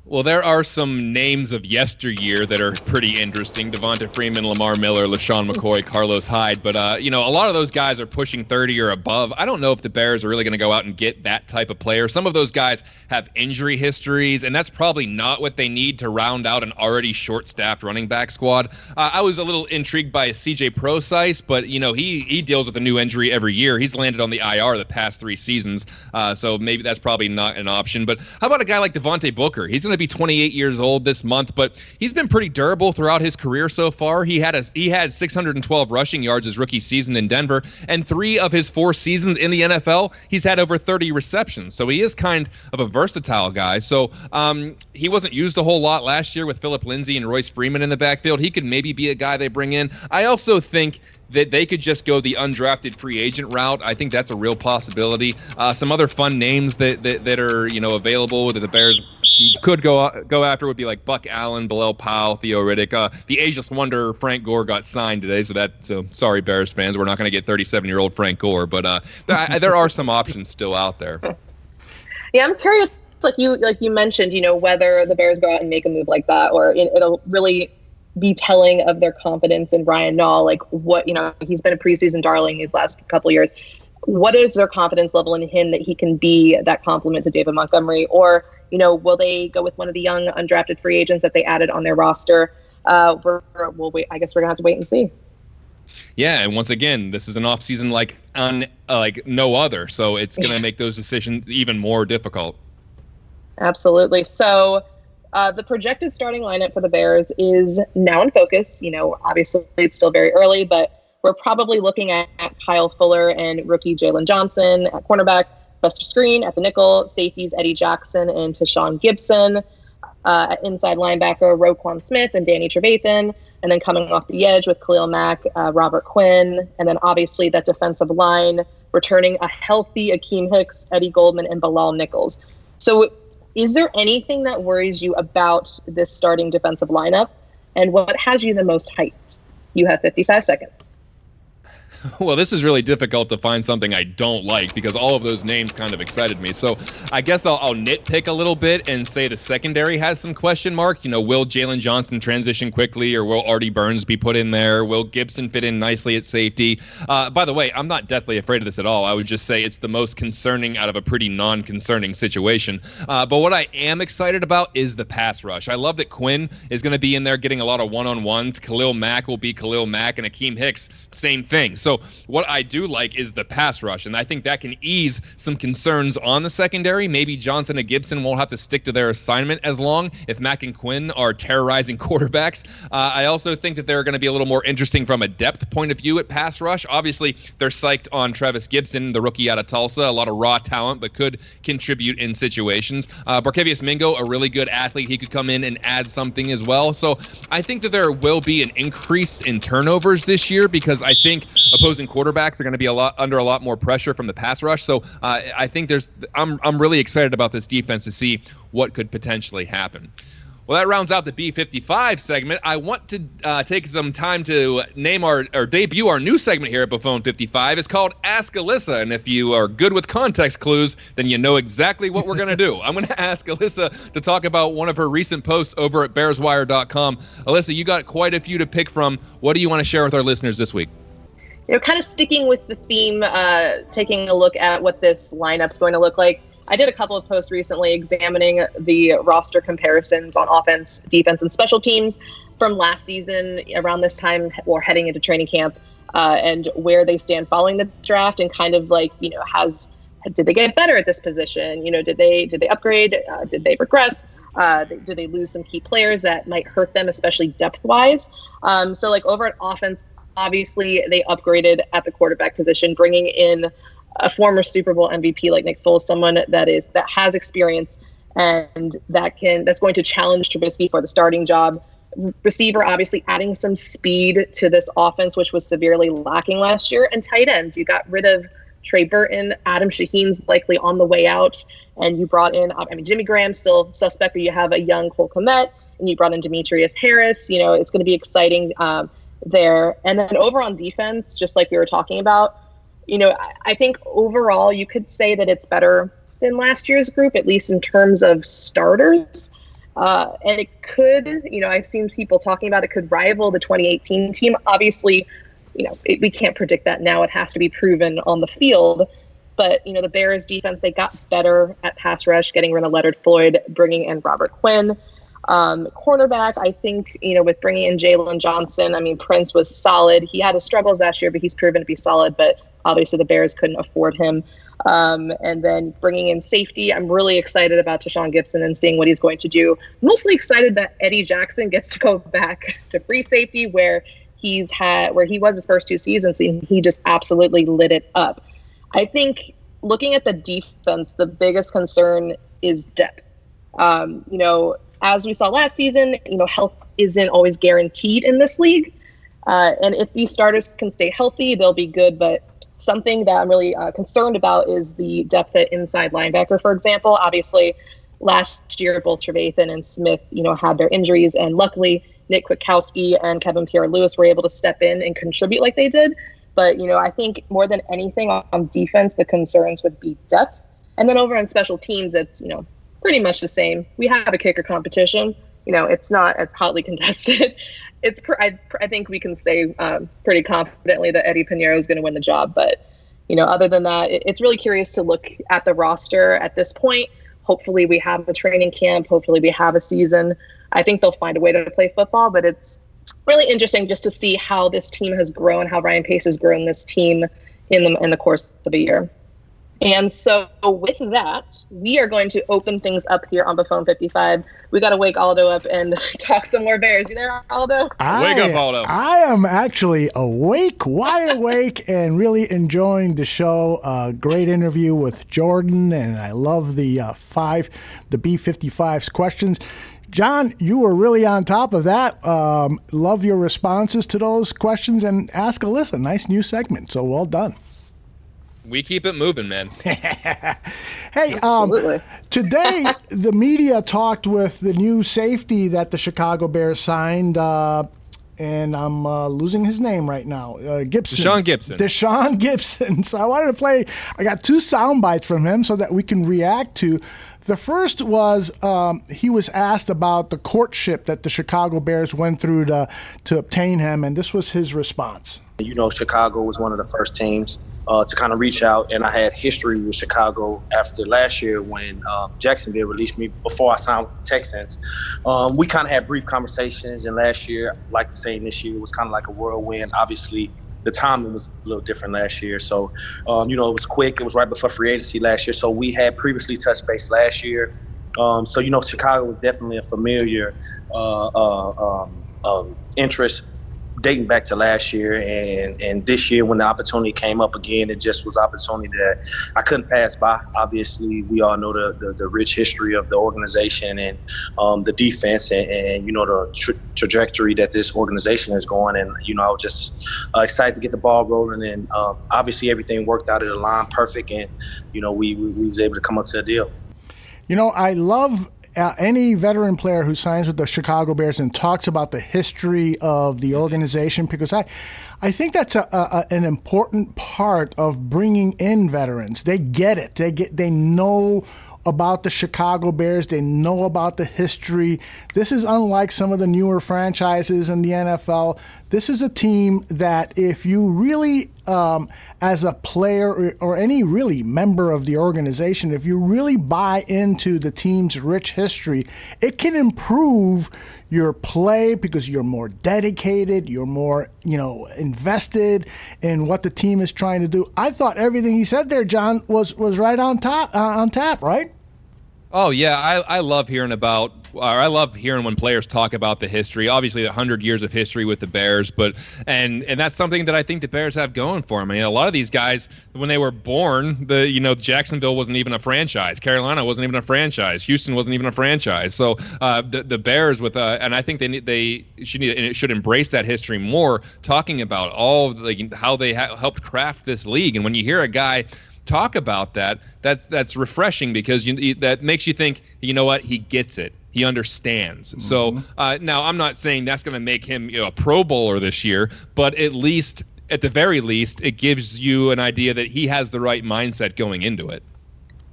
Well, there are some names of yesteryear that are pretty interesting. Devonta Freeman, Lamar Miller, LaShawn McCoy, Carlos Hyde. But, a lot of those guys are pushing 30 or above. I don't know if the Bears are really going to go out and get that type of player. Some of those guys have injury histories, and that's probably not what they need to round out an already short-staffed running back squad. I was a little intrigued by C.J. Prosise, but, he deals with a new injury every year. He's landed on the IR the past 3 seasons, so maybe that's probably not an option. But how about a guy like Devontae Booker? He's going to be 28 years old this month, but he's been pretty durable throughout his career so far. He had 612 rushing yards his rookie season in Denver, and 3 of his 4 seasons in the NFL, he's had over 30 receptions. So he is kind of a versatile guy. So he wasn't used a whole lot last year with Phillip Lindsay and Royce Freeman in the backfield. He could maybe be a guy they bring in. I also think that they could just go the undrafted free agent route. I think that's a real possibility. Some other fun names that are available that the Bears could go after would be like Buck Allen, Bilal Powell, Theo Riddick. The ageless wonder Frank Gore got signed today, so sorry Bears fans, we're not going to get 37-year-old Frank Gore, but there are some options still out there. Yeah, I'm curious, like you mentioned, whether the Bears go out and make a move like that, or it'll really be telling of their confidence in Ryan Nall. Like what, he's been a preseason darling these last couple years. What is their confidence level in him that he can be that complement to David Montgomery? Or, will they go with one of the young undrafted free agents that they added on their roster? We'll wait. I guess we're gonna have to wait and see. Yeah, and once again, this is an offseason like no other, so it's gonna make those decisions even more difficult. Absolutely. So the projected starting lineup for the Bears is now in focus. Obviously it's still very early, but we're probably looking at Kyle Fuller and rookie Jalen Johnson at cornerback, Buster Screen at the nickel, safeties Eddie Jackson and Tashawn Gibson, at inside linebacker Roquan Smith and Danny Trevathan, and then coming off the edge with Khalil Mack, Robert Quinn, and then obviously that defensive line returning a healthy Akeem Hicks, Eddie Goldman, and Bilal Nichols. So is there anything that worries you about this starting defensive lineup, and what has you the most hyped? You have 55 seconds. Well, this is really difficult to find something I don't like because all of those names kind of excited me. So I guess I'll nitpick a little bit and say the secondary has some question mark. Will Jalen Johnson transition quickly, or will Artie Burns be put in there? Will Gibson fit in nicely at safety? By the way, I'm not deathly afraid of this at all. I would just say it's the most concerning out of a pretty non-concerning situation. But what I am excited about is the pass rush. I love that Quinn is going to be in there getting a lot of one-on-ones. Khalil Mack will be Khalil Mack, and Akeem Hicks, same thing. So what I do like is the pass rush, and I think that can ease some concerns on the secondary. Maybe Johnson and Gibson won't have to stick to their assignment as long if Mack and Quinn are terrorizing quarterbacks. I also think that they're going to be a little more interesting from a depth point of view at pass rush. Obviously, they're psyched on Travis Gibson, the rookie out of Tulsa, a lot of raw talent, but could contribute in situations. Barkevius Mingo, a really good athlete. He could come in and add something as well. So I think that there will be an increase in turnovers this year because I think opposing quarterbacks are going to be under a lot more pressure from the pass rush. So I think I'm really excited about this defense to see what could potentially happen. Well, that rounds out the B55 segment. I want to take some time to name or debut our new segment here at Buffone 55. It's called Ask Alyssa, and if you are good with context clues, then you know exactly what we're going to do. I'm going to ask Alyssa to talk about one of her recent posts over at BearsWire.com. Alyssa, you got quite a few to pick from. What do you want to share with our listeners this week? Kind of sticking with the theme, taking a look at what this lineup's going to look like. I did a couple of posts recently examining the roster comparisons on offense, defense, and special teams from last season around this time or heading into training camp, and where they stand following the draft, and kind of like, did they get better at this position? Did they upgrade? Did they regress? Did they lose some key players that might hurt them, especially depth-wise? So like over at offense, obviously they upgraded at the quarterback position, bringing in a former Super Bowl MVP like Nick Foles, someone that has experience and that's going to challenge Trubisky for the starting job. Receiver, obviously adding some speed to this offense, which was severely lacking last year. And tight end, you got rid of Trey Burton. Adam Shaheen's likely on the way out. And you brought in, Jimmy Graham's still suspect, but you have a young Cole Kmet, and you brought in Demetrius Harris. It's going to be exciting there. And then over on defense, just like we were talking about, I think overall you could say that it's better than last year's group, at least in terms of starters. And it could, I've seen people talking about it could rival the 2018 team. Obviously, we can't predict that now. It has to be proven on the field. But, the Bears defense, they got better at pass rush, getting rid of Leonard Floyd, bringing in Robert Quinn. Cornerback, I think, with bringing in Jalen Johnson, Prince was solid. He had his struggles last year, but he's proven to be solid. But obviously the Bears couldn't afford him. And then bringing in safety, I'm really excited about Deshaun Gibson and seeing what he's going to do. Mostly excited that Eddie Jackson gets to go back to free safety where he was his first 2 seasons, and he just absolutely lit it up. I think looking at the defense, the biggest concern is depth. As we saw last season, health isn't always guaranteed in this league. And if these starters can stay healthy, they'll be good. But something that I'm really concerned about is the depth at inside linebacker, for example. Obviously, last year, both Trevathan and Smith, had their injuries. And luckily, Nick Kwiatkowski and Kevin Pierre-Louis were able to step in and contribute like they did. But, I think more than anything on defense, the concerns would be depth. And then over on special teams, it's, pretty much the same. We have a kicker competition. It's not as hotly contested. I think we can say pretty confidently that Eddie Pinheiro is going to win the job. But, other than that, it's really curious to look at the roster at this point. Hopefully we have a training camp. Hopefully we have a season. I think they'll find a way to play football, but it's really interesting just to see how this team has grown, how Ryan Pace has grown this team in the course of a year. And so with that, we are going to open things up here on Buffone 55. We got to wake Aldo up and talk some more Bears. You there, Aldo? Wake up, Aldo. I am actually awake, wide awake, and really enjoying the show. Great interview with Jordan, and I love the B55's questions. John, you were really on top of that. Love your responses to those questions, and Ask Alyssa. Nice new segment, so well done. We keep it moving, man. Hey, today the media talked with the new safety that the Chicago Bears signed, and I'm losing his name right now. Gibson. Deshaun Gibson. So I wanted to play. I got 2 sound bites from him so that we can react to. The first was he was asked about the courtship that the Chicago Bears went through to obtain him, and this was his response. Chicago was one of the first teams to kind of reach out, and I had history with Chicago after last year when Jacksonville released me before I signed with the Texans. We kind of had brief conversations, and last year, like the same this year, was kind of like a whirlwind. Obviously, the timing was a little different last year. So, it was quick. It was right before free agency last year. So we had previously touched base last year. Chicago was definitely a familiar interest dating back to last year. And this year when the opportunity came up again, it just was opportunity that I couldn't pass by. Obviously, we all know the rich history of the organization and the defense and the trajectory that this organization is going. And, I was just excited to get the ball rolling. And obviously everything worked out of the line perfect. And, we was able to come up to a deal. I love any veteran player who signs with the Chicago Bears and talks about the history of the organization, because I think that's an important part of bringing in veterans. They get it. They know about the Chicago Bears. They know about the history. This is unlike some of the newer franchises in the NFL. This is a team that if you really, as a player or any really member of the organization, if you really buy into the team's rich history, it can improve your play because you're more dedicated, you're more, invested in what the team is trying to do. I thought everything he said there, John, was right on tap, right? Oh yeah, I love hearing when players talk about the history. Obviously, the 100 years of history with the Bears, but and that's something that I think the Bears have going for them. I mean, a lot of these guys, when they were born, Jacksonville wasn't even a franchise, Carolina wasn't even a franchise, Houston wasn't even a franchise. So the Bears and I think they should embrace that history more, talking about all how they helped craft this league. And when you hear a guy talk about that's refreshing, because that makes you think, he gets it. He understands. Mm-hmm. So now I'm not saying that's going to make him a Pro Bowler this year, but at the very least, it gives you an idea that he has the right mindset going into it.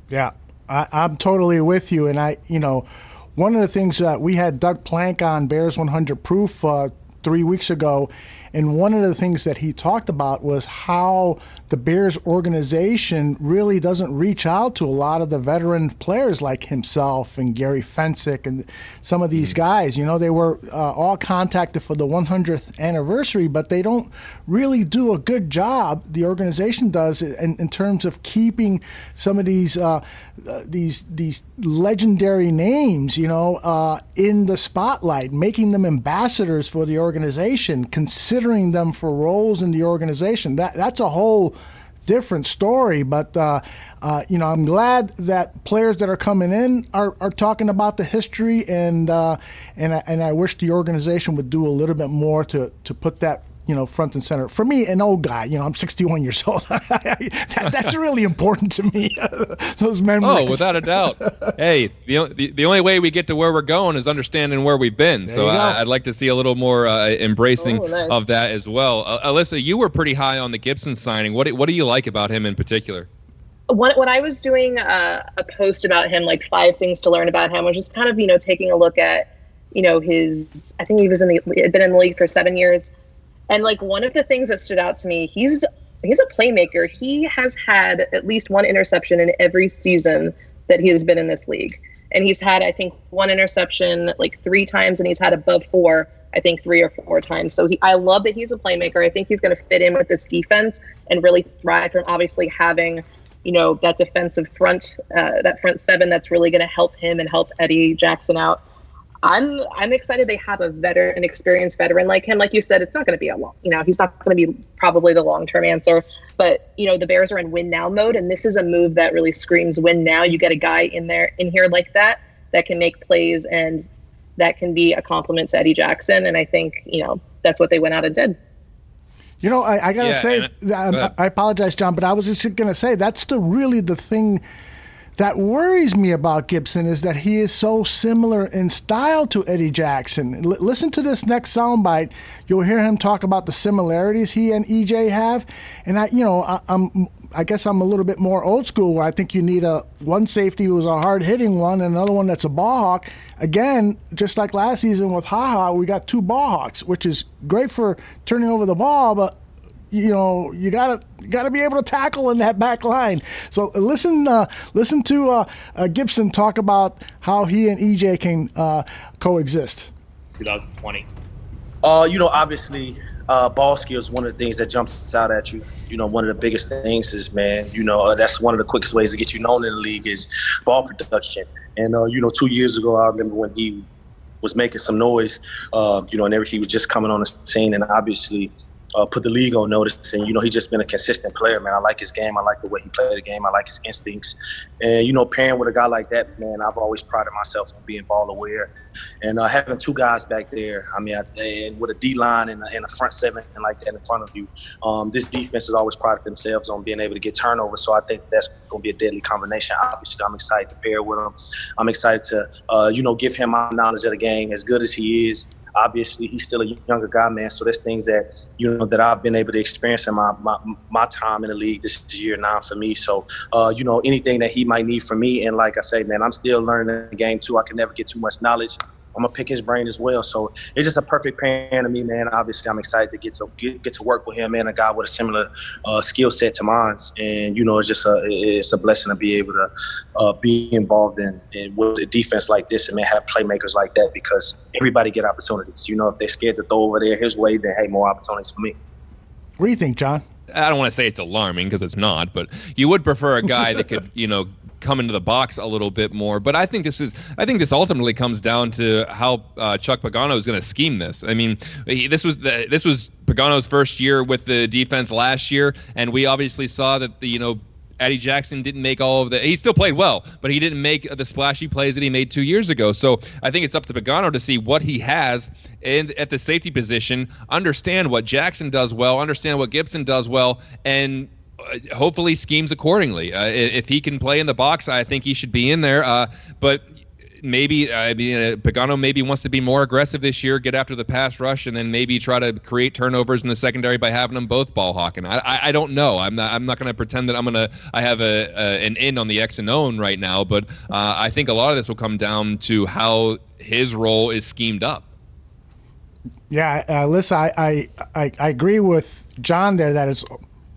Yeah, I'm totally with you. And one of the things that we had Doug Plank on Bears 100 Proof 3 weeks ago, and one of the things that he talked about was how the Bears organization really doesn't reach out to a lot of the veteran players like himself and Gary Fensick and some of these guys. They were all contacted for the 100th anniversary, but they don't really do a good job, the organization does, in terms of keeping some of these legendary names, in the spotlight, making them ambassadors for the organization, considering them for roles in the organization. That's a whole different story, but I'm glad that players that are coming in are talking about the history, and I wish the organization would do a little bit more to put that front and center. For me, an old guy, I'm 61 years old. That's really important to me. Those memories. Oh, without a doubt. Hey, the only way we get to where we're going is understanding where we've been. So I'd like to see a little more embracing of that as well. Alyssa, you were pretty high on the Gibson signing. What do you like about him in particular? When I was doing a post about him, like 5 things to learn about him, was just kind of, taking a look at, his, I think he had been in the league for 7 years. And one of the things that stood out to me, he's a playmaker. He has had at least one interception in every season that he has been in this league. And he's had, I think, one interception 3 times, and he's had above 4, I think 3 or 4 times. So I love that he's a playmaker. I think he's going to fit in with this defense and really thrive from obviously having, that defensive front, that front 7 that's really going to help him and help Eddie Jackson out. I'm excited they have an experienced veteran like him. Like you said, it's not going to be he's not going to be probably the long-term answer, but the Bears are in win now mode, and this is a move that really screams win now. You get a guy in here like that can make plays, and that can be a compliment to Eddie Jackson. And I think, that's what they went out and did. I got to say, I apologize, John, but I was just going to say that's really the thing that worries me about Gibson is that he is so similar in style to Eddie Jackson. Listen to this next soundbite. You'll hear him talk about the similarities he and EJ have. And I guess I'm a little bit more old school, where I think you need one safety who's a hard-hitting one and another one that's a ball hawk. Again, just like last season with HaHa, we got two ball hawks, which is great for turning over the ball, but you gotta be able to tackle in that back line. So listen to Gibson talk about how he and EJ can coexist. 2020. Obviously, ball skills is one of the things that jumps out at you. One of the biggest things is, man, that's one of the quickest ways to get you known in the league is ball production. And 2 years ago, I remember when he was making some noise, and he was just coming on the scene, and obviously put the league on notice. And, he's just been a consistent player, man. I like his game. I like the way he played the game. I like his instincts. And, pairing with a guy like that, man, I've always prided myself on being ball aware. And having two guys back there, and with a D-line and a front seven and like that in front of you, this defense has always prided themselves on being able to get turnovers. So I think that's going to be a deadly combination. Obviously, I'm excited to pair with him. I'm excited to, give him my knowledge of the game. As good as he is, obviously, he's still a younger guy, man. So there's things that, that I've been able to experience in my time in the league. This is year 9 for me. So, anything that he might need from me. And like I say, man, I'm still learning the game too. I can never get too much knowledge. I'm gonna pick his brain as well. So it's just a perfect pairing to me, man. Obviously, I'm excited to get to work with him, and a guy with a similar skill set to mine. And it's a blessing to be able to be involved in with a defense like this, and have playmakers like that, because everybody get opportunities. If they're scared to throw over there his way, then hey, more opportunities for me. What do you think, John? I don't want to say it's alarming, because it's not, but you would prefer a guy that could, come into the box a little bit more. But I think this ultimately comes down to how Chuck Pagano is going to scheme this. I mean, this was Pagano's first year with the defense last year, and we obviously saw that Eddie Jackson didn't make all of the. He still played well, but he didn't make the splashy plays that he made 2 years ago. So I think it's up to Pagano to see what he has at the safety position, understand what Jackson does well, understand what Gibson does well, and hopefully schemes accordingly. If he can play in the box, I think he should be in there. But maybe Pagano maybe wants to be more aggressive this year, get after the pass rush, and then maybe try to create turnovers in the secondary by having them both ball hawking. I don't know. I'm not going to pretend that I have an in on the X and O right now, but I think a lot of this will come down to how his role is schemed up. Yeah, Alyssa, I agree with John there that it's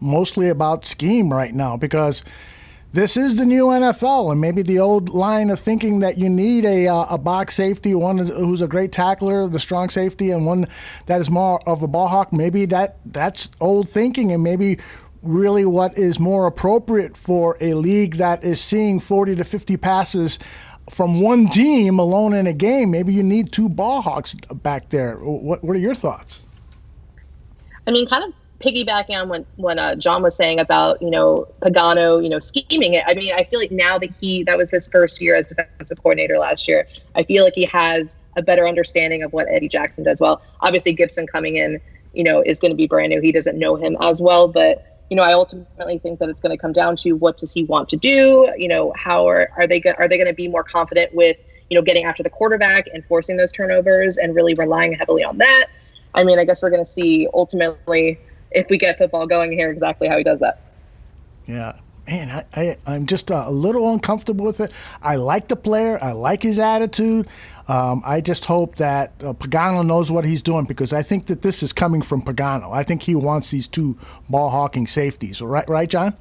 mostly about scheme right now, because this is the new NFL, and maybe the old line of thinking that you need a box safety, one who's a great tackler, the strong safety, and one that is more of a ball hawk, maybe that's old thinking, and maybe really what is more appropriate for a league that is seeing 40 to 50 passes from one team alone in a game. Maybe you need two ball hawks back there. What are your thoughts? Kind of piggybacking on when John was saying about, Pagano, scheming it. I feel like now that was his first year as defensive coordinator last year, I feel like he has a better understanding of what Eddie Jackson does well. Obviously, Gibson coming in, is going to be brand new. He doesn't know him as well, but, I ultimately think that it's going to come down to what does he want to do? How are they going to be more confident with, getting after the quarterback and forcing those turnovers and really relying heavily on that? I guess we're going to see ultimately, if we get football going here, exactly how he does that. Yeah. Man, I'm just a little uncomfortable with it. I like the player. I like his attitude. I just hope that Pagano knows what he's doing, because I think that this is coming from Pagano. I think he wants these two ball-hawking safeties. Right, John?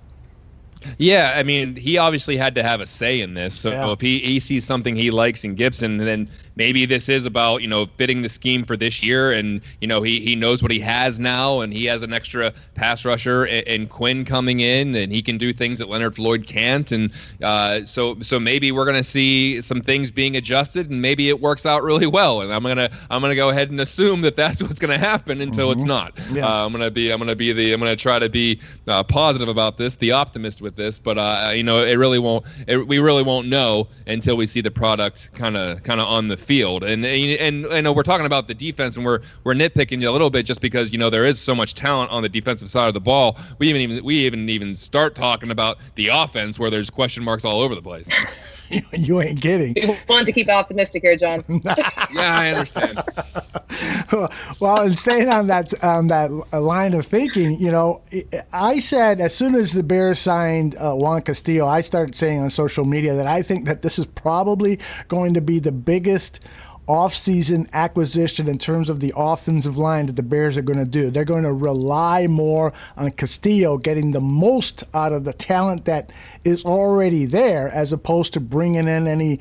Yeah, he obviously had to have a say in this. So if he sees something he likes in Gibson, then maybe this is about, fitting the scheme for this year. And, he knows what he has now, and he has an extra pass rusher and Quinn coming in, and he can do things that Leonard Floyd can't. And so maybe we're going to see some things being adjusted, and maybe it works out really well. And I'm going to go ahead and assume that that's what's going to happen until it's not. Yeah. I'm going to try to be positive about this, the optimist with this, but we really won't know until we see the product kind of on the field. And we're talking about the defense, and we're nitpicking you a little bit just because there is so much talent on the defensive side of the ball. We even start talking about the offense where there's question marks all over the place. You ain't kidding. We want to keep optimistic here, John. Yeah, I understand. Well, and staying on that line of thinking, I said as soon as the Bears signed Juan Castillo, I started saying on social media that I think that this is probably going to be the biggest off-season acquisition in terms of the offensive line that the Bears are going to do. They're going to rely more on Castillo getting the most out of the talent that is already there, as opposed to bringing in any,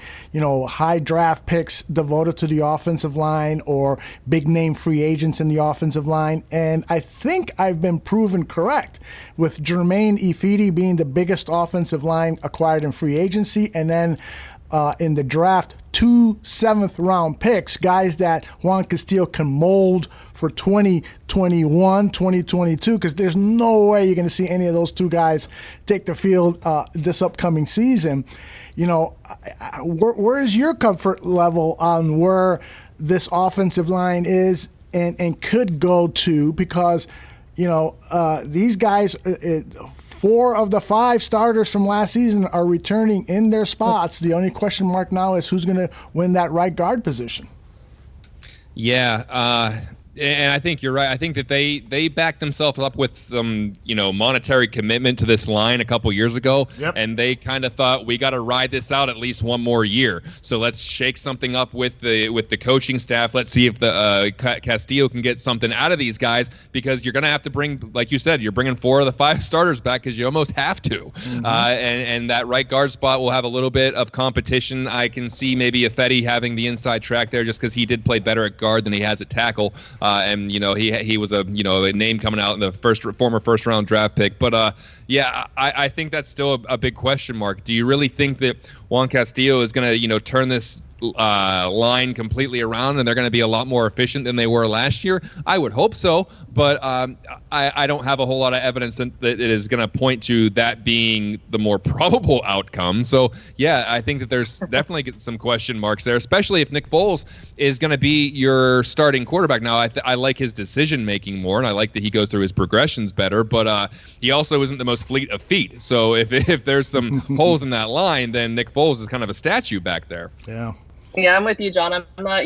high draft picks devoted to the offensive line or big-name free agents in the offensive line. And I think I've been proven correct with Jermaine Ifedi being the biggest offensive line acquired in free agency, and then in the draft, 2 7th-round picks, guys that Juan Castillo can mold for 2021, 2022, because there's no way you're going to see any of those two guys take the field this upcoming season. Where is your comfort level on where this offensive line is and could go to? Because, these guys... 4 of the 5 starters from last season are returning in their spots. The only question mark now is who's going to win that right guard position. Yeah, and I think you're right. I think that they backed themselves up with some, monetary commitment to this line a couple years ago, and they kind of thought we got to ride this out at least one more year. So let's shake something up with the coaching staff. Let's see if the Castillo can get something out of these guys, because you're going to have to bring, like you said, you're bringing 4 of the 5 starters back because you almost have to. Mm-hmm. And that right guard spot will have a little bit of competition. I can see maybe Ifedi having the inside track there just because he did play better at guard than he has at tackle. And he was a name coming out in the former first round draft pick. But I think that's still a big question mark. Do you really think that Juan Castillo is going to turn this line completely around and they're going to be a lot more efficient than they were last year? I would hope so, but I don't have a whole lot of evidence that it is going to point to that being the more probable outcome. So yeah, I think that there's definitely some question marks there, especially if Nick Foles is going to be your starting quarterback. Now I like his decision making more, and I like that he goes through his progressions better, but he also isn't the most fleet of feet. So if there's some holes in that line, then Nick Foles is kind of a statue back there. Yeah, I'm with you, John. I'm not,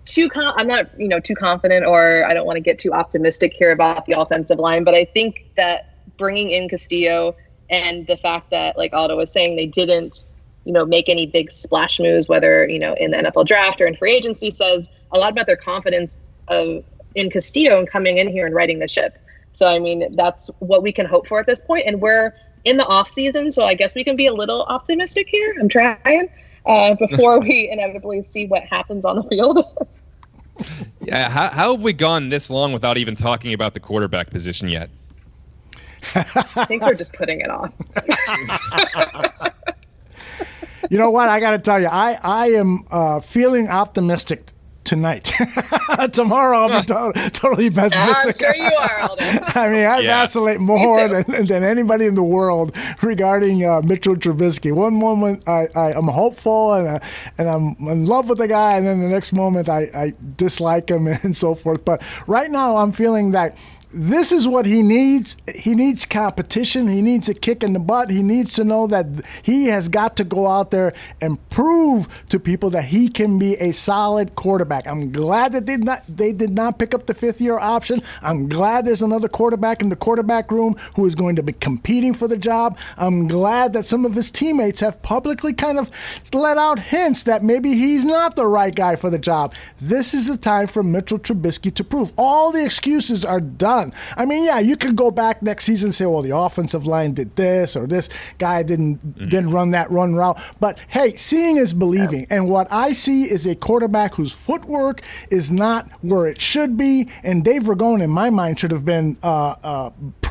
too confident, or I don't want to get too optimistic here about the offensive line. But I think that bringing in Castillo and the fact that, like Aldo was saying, they didn't, make any big splash moves, whether in the NFL draft or in free agency, says a lot about their confidence in Castillo and coming in here and righting the ship. So I mean, that's what we can hope for at this point. And we're in the off season, so I guess we can be a little optimistic here. I'm trying. Before we inevitably see what happens on the field. Yeah, how have we gone this long without even talking about the quarterback position yet? I think they're just putting it off. You know what? I got to tell you, I am feeling optimistic tonight. Tomorrow I'll be totally pessimistic. I'm sure you are, Aldo. I mean, I vacillate more than anybody in the world regarding Mitchell Trubisky. One moment I'm hopeful and I'm in love with the guy, and then the next moment I dislike him and so forth. But right now I'm feeling that this is what he needs. He needs competition. He needs a kick in the butt. He needs to know that he has got to go out there and prove to people that he can be a solid quarterback. I'm glad that they did not pick up the 5th-year option. I'm glad there's another quarterback in the quarterback room who is going to be competing for the job. I'm glad that some of his teammates have publicly kind of let out hints that maybe he's not the right guy for the job. This is the time for Mitchell Trubisky to prove. All the excuses are done. I mean, yeah, you could go back next season and say, well, the offensive line did this, or this guy didn't run that run route. But, hey, seeing is believing. And what I see is a quarterback whose footwork is not where it should be. And Dave Ragone, in my mind, should have been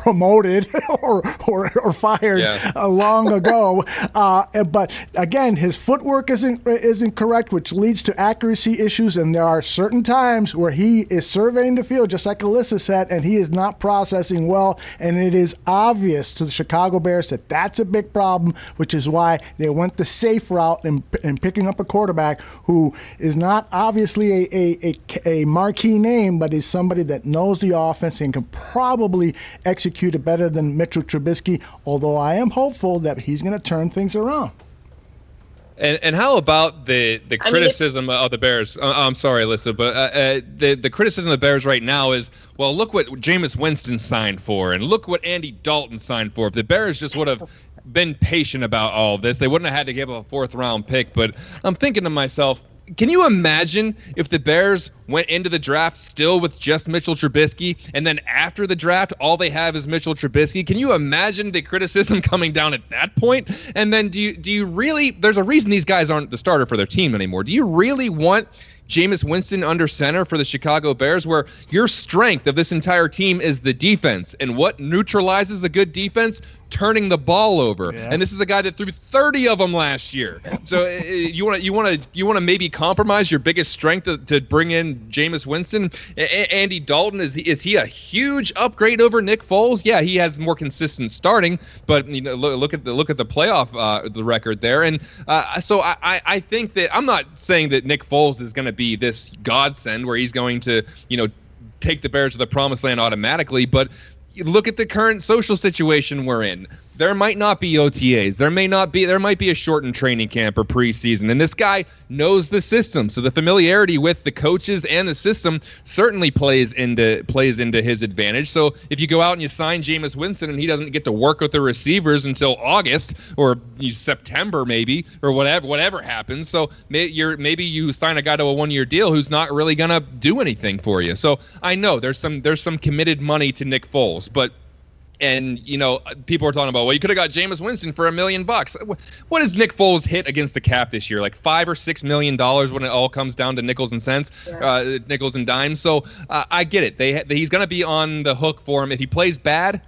promoted or fired long ago. But again, his footwork isn't correct, which leads to accuracy issues. And there are certain times where he is surveying the field, just like Alyssa said, and he is not processing well. And it is obvious to the Chicago Bears that that's a big problem, which is why they went the safe route in picking up a quarterback who is not obviously a marquee name, but is somebody that knows the offense and can probably execute it better than Mitchell Trubisky, although I am hopeful that he's going to turn things around. And how about the criticism of the Bears? I'm sorry, Alyssa, but the criticism of the Bears right now is, well, look what Jameis Winston signed for, and look what Andy Dalton signed for. If the Bears just would have been patient about all this, they wouldn't have had to give up a 4th-round pick. But I'm thinking to myself, can you imagine if the Bears went into the draft still with just Mitchell Trubisky, and then after the draft, all they have is Mitchell Trubisky? Can you imagine the criticism coming down at that point? And then do you really – there's a reason these guys aren't the starter for their team anymore. Do you really want Jameis Winston under center for the Chicago Bears, where your strength of this entire team is the defense? And what neutralizes a good defense? Turning the ball over. Yeah. And this is a guy that threw 30 of them last year. So you want to maybe compromise your biggest strength to bring in Jameis Winston? Andy Dalton, is he a huge upgrade over Nick Foles? Yeah, he has more consistent starting, but look at the playoff the record there. And so I think that I'm not saying that Nick Foles is going to be this godsend where he's going to take the Bears to the promised land automatically, but you look at the current social situation we're in. There might not be OTAs. There might be a shortened training camp or preseason. And this guy knows the system. So the familiarity with the coaches and the system certainly plays into his advantage. So if you go out and you sign Jameis Winston and he doesn't get to work with the receivers until August or September maybe, or whatever happens. So maybe you sign a guy to a 1-year deal who's not really gonna do anything for you. So I know there's some committed money to Nick Foles, but people are talking about, well, you could have got Jameis Winston for $1 million. What does Nick Foles hit against the cap this year? Like $5 or $6 million when it all comes down to nickels and cents, nickels and dimes. So I get it. He's going to be on the hook for him. If he plays bad,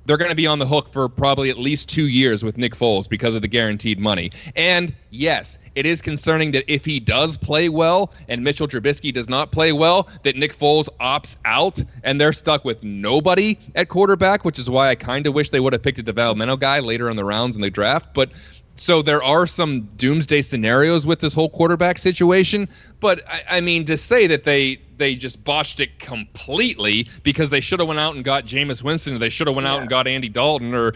they're going to be on the hook for probably at least 2 years with Nick Foles because of the guaranteed money. And yes, it is concerning that if he does play well and Mitchell Trubisky does not play well, that Nick Foles opts out and they're stuck with nobody at quarterback, which is why I kind of wish they would have picked a developmental guy later in the rounds in the draft. But so there are some doomsday scenarios with this whole quarterback situation. But I mean, to say that they just botched it completely because they should have went out and got Jameis Winston, or they should have went out and got Andy Dalton, or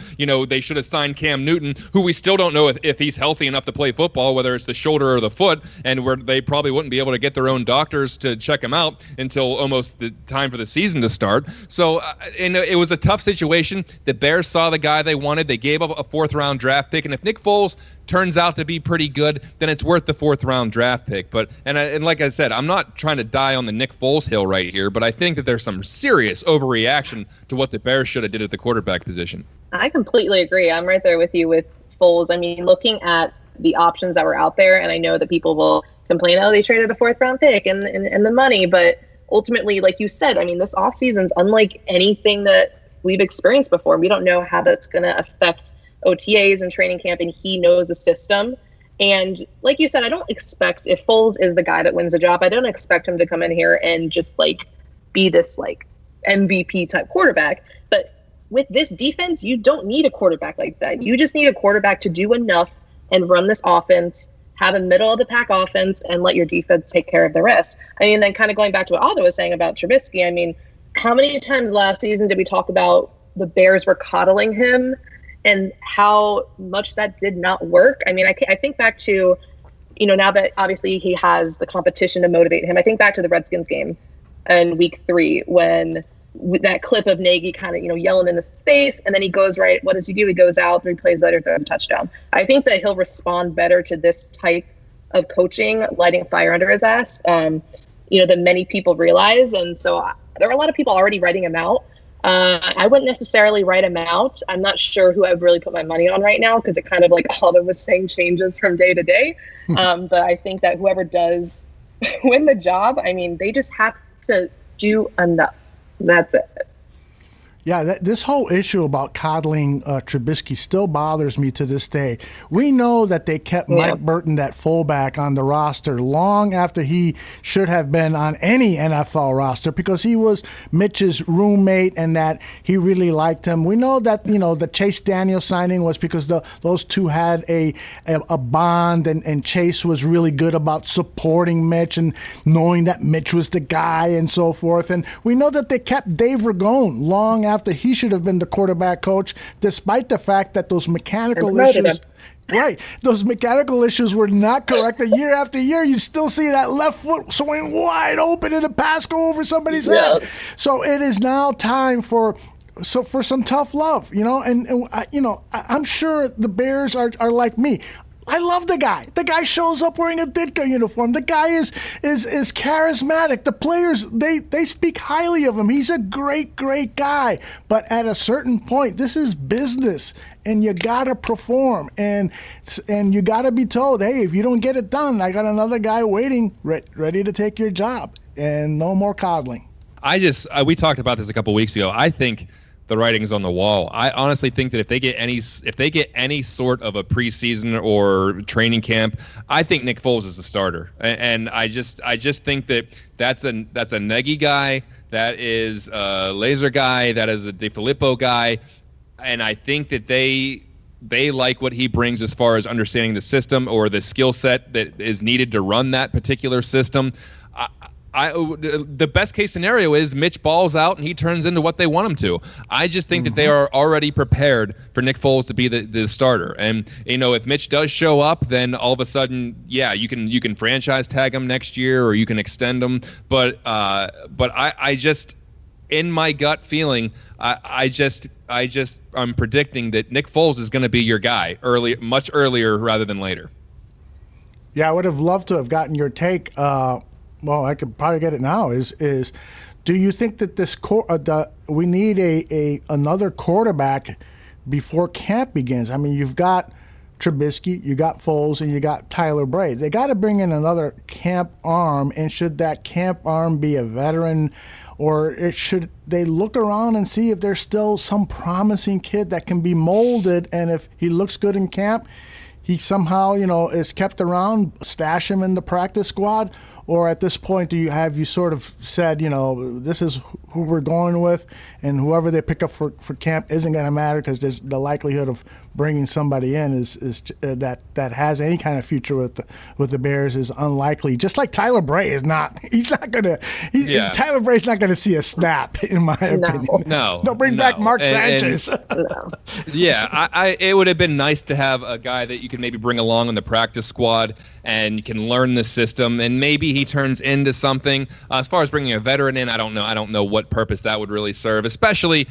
they should have signed Cam Newton, who we still don't know if he's healthy enough to play football, whether it's the shoulder or the foot, and where they probably wouldn't be able to get their own doctors to check him out until almost the time for the season to start. So it was a tough situation. The Bears saw the guy they wanted. They gave up a 4th-round draft pick, and if Nick Foles turns out to be pretty good, then it's worth the 4th-round draft pick. But and like I said, I'm not trying to die on the Nick Foles hill right here, but I think that there's some serious overreaction to what the Bears should have did at the quarterback position. I completely agree. I'm right there with you with Foles. I mean, looking at the options that were out there, and I know that people will complain, they traded a 4th-round pick and the money, but ultimately, like you said, I mean, this offseason's unlike anything that we've experienced before. We don't know how that's going to affect OTAs and training camp, and he knows the system. And like you said, I don't expect, if Foles is the guy that wins the job, I don't expect him to come in here and just be this MVP type quarterback. But with this defense, you don't need a quarterback like that. You just need a quarterback to do enough and run this offense, have a middle of the pack offense, and let your defense take care of the rest. I mean, then kind of going back to what Aldo was saying about Trubisky, I mean, how many times last season did we talk about the Bears were coddling him and how much that did not work? I mean, I think back to, now that obviously he has the competition to motivate him, I think back to the Redskins game in week 3 when that clip of Nagy kind of, yelling in the space, and then he goes right. What does he do? He goes out 3 plays later, throws a touchdown. I think that he'll respond better to this type of coaching, lighting fire under his ass, than many people realize. And so there are a lot of people already writing him out. I wouldn't necessarily write him out. I'm not sure who I've really put my money on right now because it kind of Aldo was saying changes from day to day. But I think that whoever does win the job, I mean, they just have to do enough. That's it. Yeah, this whole issue about coddling Trubisky still bothers me to this day. We know that they kept Mike Burton, that fullback, on the roster long after he should have been on any NFL roster because he was Mitch's roommate and that he really liked him. We know that, the Chase Daniel signing was because those two had a bond and Chase was really good about supporting Mitch and knowing that Mitch was the guy and so forth. And we know that they kept Dave Ragone long after he should have been the quarterback coach, despite the fact that those mechanical issues. Right. Those mechanical issues were not corrected year after year. You still see that left foot swing wide open and a pass go over somebody's head. So it is now time for some tough love, and I'm sure the Bears are like me. I love the guy. The guy shows up wearing a Ditka uniform. The guy is charismatic. The players, they speak highly of him. He's a great, great guy. But at a certain point, this is business, and you gotta perform, and you gotta be told, hey, if you don't get it done, I got another guy waiting, ready to take your job, and no more coddling. We talked about this a couple weeks ago. I think the writing's on the wall. I honestly think that if they get any sort of a preseason or training camp, I think Nick Foles is the starter. And I just think that's a Nagy guy, that is a Laser guy, that is a DeFilippo guy, and I think that they like what he brings as far as understanding the system or the skill set that is needed to run that particular system. The best case scenario is Mitch balls out and he turns into what they want him to. I just think that they are already prepared for Nick Foles to be the starter. And if Mitch does show up, then all of a sudden, you can franchise tag him next year or you can extend him. But I just, in my gut feeling, I'm predicting that Nick Foles is going to be your guy much earlier rather than later. Yeah, I would have loved to have gotten your take. Well, I could probably get it now. Is do you think that we need another quarterback before camp begins? I mean, you've got Trubisky, you got Foles, and you got Tyler Bray. They got to bring in another camp arm, and should that camp arm be a veteran, or should they look around and see if there's still some promising kid that can be molded, and if he looks good in camp, he somehow is kept around, stash him in the practice squad? Or at this point, have you sort of said, this is who we're going with, and whoever they pick up for camp isn't going to matter because there's the likelihood of bringing somebody in is that has any kind of future with the Bears is unlikely. Just like Tyler Bray is not. He's not going to. Tyler Bray's not going to see a snap, in my opinion. No. They'll bring back Mark Sanchez. It would have been nice to have a guy that you could maybe bring along on the practice squad and can learn the system, and maybe he turns into something. As far as bringing a veteran in, I don't know what purpose that would really serve. Especially,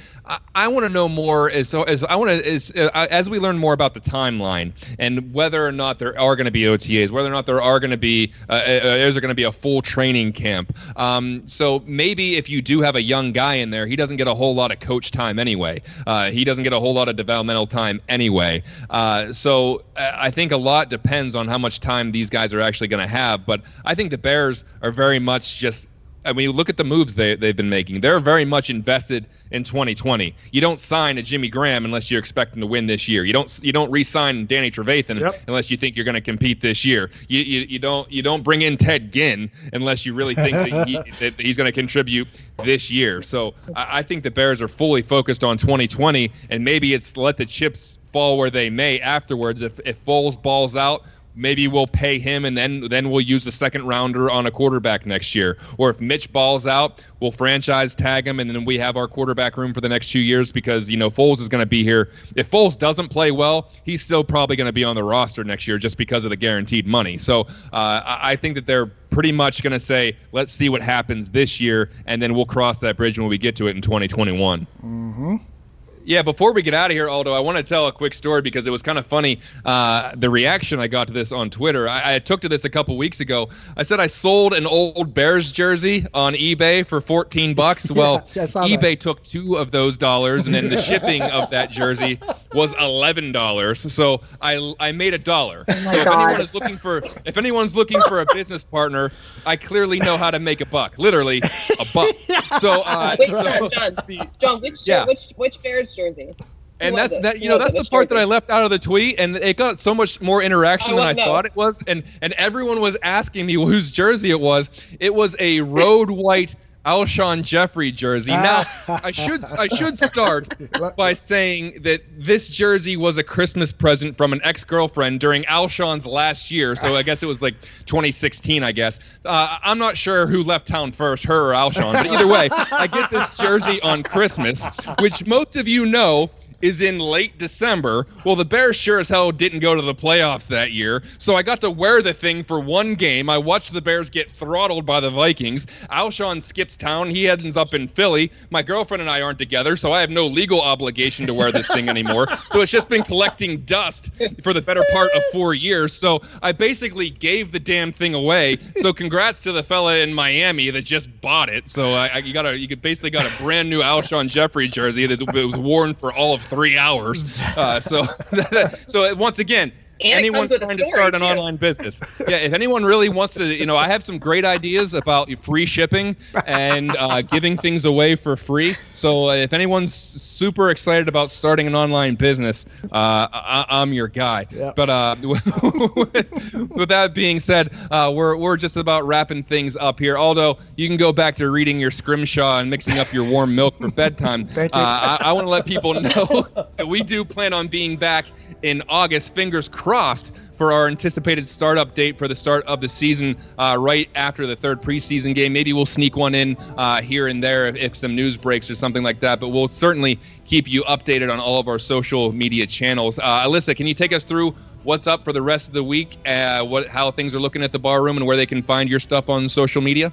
I want to know more as we learn more about the timeline and whether or not there are going to be OTAs, whether or not there are going to be is there going to be a full training camp. So maybe if you do have a young guy in there, he doesn't get a whole lot of coach time anyway. He doesn't get a whole lot of developmental time anyway. So I think a lot depends on how much time these guys are actually going to have. But I think the Bears are very much just, you look at the moves they've been making. They're very much invested in 2020. You don't sign a Jimmy Graham unless you're expecting to win this year. You don't re-sign Danny Trevathan unless you think you're going to compete this year. You don't bring in Ted Ginn unless you really think that he's going to contribute this year. So I think the Bears are fully focused on 2020, and maybe it's let the chips fall where they may afterwards. If Foles balls out, maybe we'll pay him, and then we'll use the second rounder on a quarterback next year. Or if Mitch balls out, we'll franchise tag him, and then we have our quarterback room for the next 2 years because, Foles is going to be here. If Foles doesn't play well, he's still probably going to be on the roster next year just because of the guaranteed money. So I think that they're pretty much going to say, let's see what happens this year, and then we'll cross that bridge when we get to it in 2021. Mm-hmm. Yeah, before we get out of here, Aldo, I want to tell a quick story because it was kind of funny, the reaction I got to this on Twitter. I took to this a couple weeks ago. I said I sold an old Bears jersey on eBay for $14. Well, eBay took $2 of those, and then the shipping of that jersey was $11. So I made $1. Oh my so God. if anyone's looking for a business partner, I clearly know how to make a buck. Literally a buck. So John, which Bears jersey? And that's the part that I left out of the tweet, and it got so much more interaction than I thought it was, and everyone was asking me whose jersey it was. It was a road white Alshon Jeffrey jersey. Now, I should start by saying that this jersey was a Christmas present from an ex-girlfriend during Alshon's last year, so I guess it was like 2016, I guess. I'm not sure who left town first, her or Alshon, but either way, I get this jersey on Christmas, which most of you know is in late December. Well, the Bears sure as hell didn't go to the playoffs that year, so I got to wear the thing for one game. I watched the Bears get throttled by the Vikings. Alshon skips town. He ends up in Philly. My girlfriend and I aren't together, so I have no legal obligation to wear this thing anymore. So it's just been collecting dust for the better part of 4 years. So I basically gave the damn thing away. So congrats to the fella in Miami that just bought it. So you basically got a brand new Alshon Jeffrey jersey that was worn for all of 3 hours. So once again, anyone trying to start an online business. Yeah, if anyone really wants to, I have some great ideas about free shipping and giving things away for free. So if anyone's super excited about starting an online business, I'm your guy. Yep. But with that being said, we're just about wrapping things up here. Aldo, you can go back to reading your scrimshaw and mixing up your warm milk for bedtime. Thank you. I want to let people know that we do plan on being back in August, fingers crossed, for our anticipated startup date for the start of the season, right after the third preseason game. Maybe we'll sneak one in here and there if some news breaks or something like that, but we'll certainly keep you updated on all of our social media channels. Alyssa, can you take us through what's up for the rest of the week, how things are looking at the bar room, and where they can find your stuff on social media?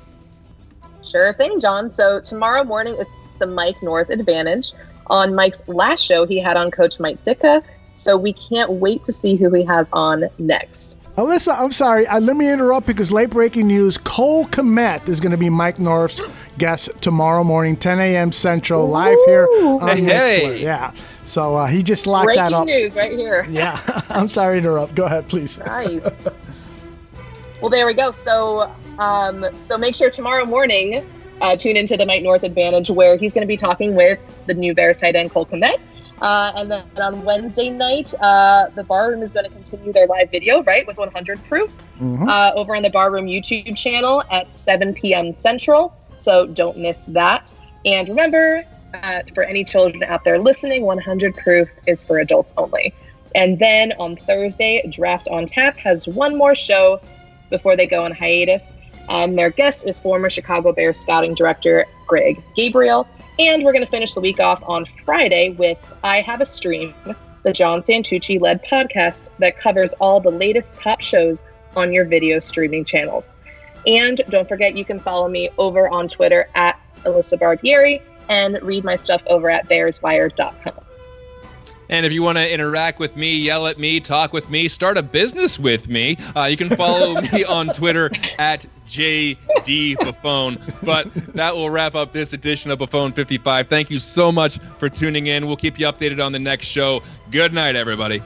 Sure thing, John. So tomorrow morning, it's the Mike North Advantage. On Mike's last show, he had on Coach Mike Ditka. So we can't wait to see who he has on next. Alyssa, I'm sorry. Let me interrupt because late breaking news. Cole Kmet is going to be Mike North's guest tomorrow morning, 10 a.m. Central, live here on Mixler. Yeah. So he just locked that up. Breaking news right here. Yeah. I'm sorry to interrupt. Go ahead, please. Nice. Well, there we go. So make sure tomorrow morning, tune into the Mike North Advantage, where he's going to be talking with the new Bears tight end, Cole Kmet. And then on Wednesday night, the Barroom is going to continue their live video, right, with 100 Proof, over on the Barroom YouTube channel at 7 p.m. Central. So don't miss that. And remember, for any children out there listening, 100 Proof is for adults only. And then on Thursday, Draft on Tap has one more show before they go on hiatus. And their guest is former Chicago Bears scouting director Greg Gabriel. And we're going to finish the week off on Friday with I Have a Stream, the John Santucci-led podcast that covers all the latest top shows on your video streaming channels. And don't forget, you can follow me over on Twitter at Alyssa Barbieri and read my stuff over at bearswire.com. And if you want to interact with me, yell at me, talk with me, start a business with me, you can follow me on Twitter at JD Buffone. But that will wrap up this edition of Buffone 55. Thank you so much for tuning in. We'll keep you updated on the next show. Good night, everybody.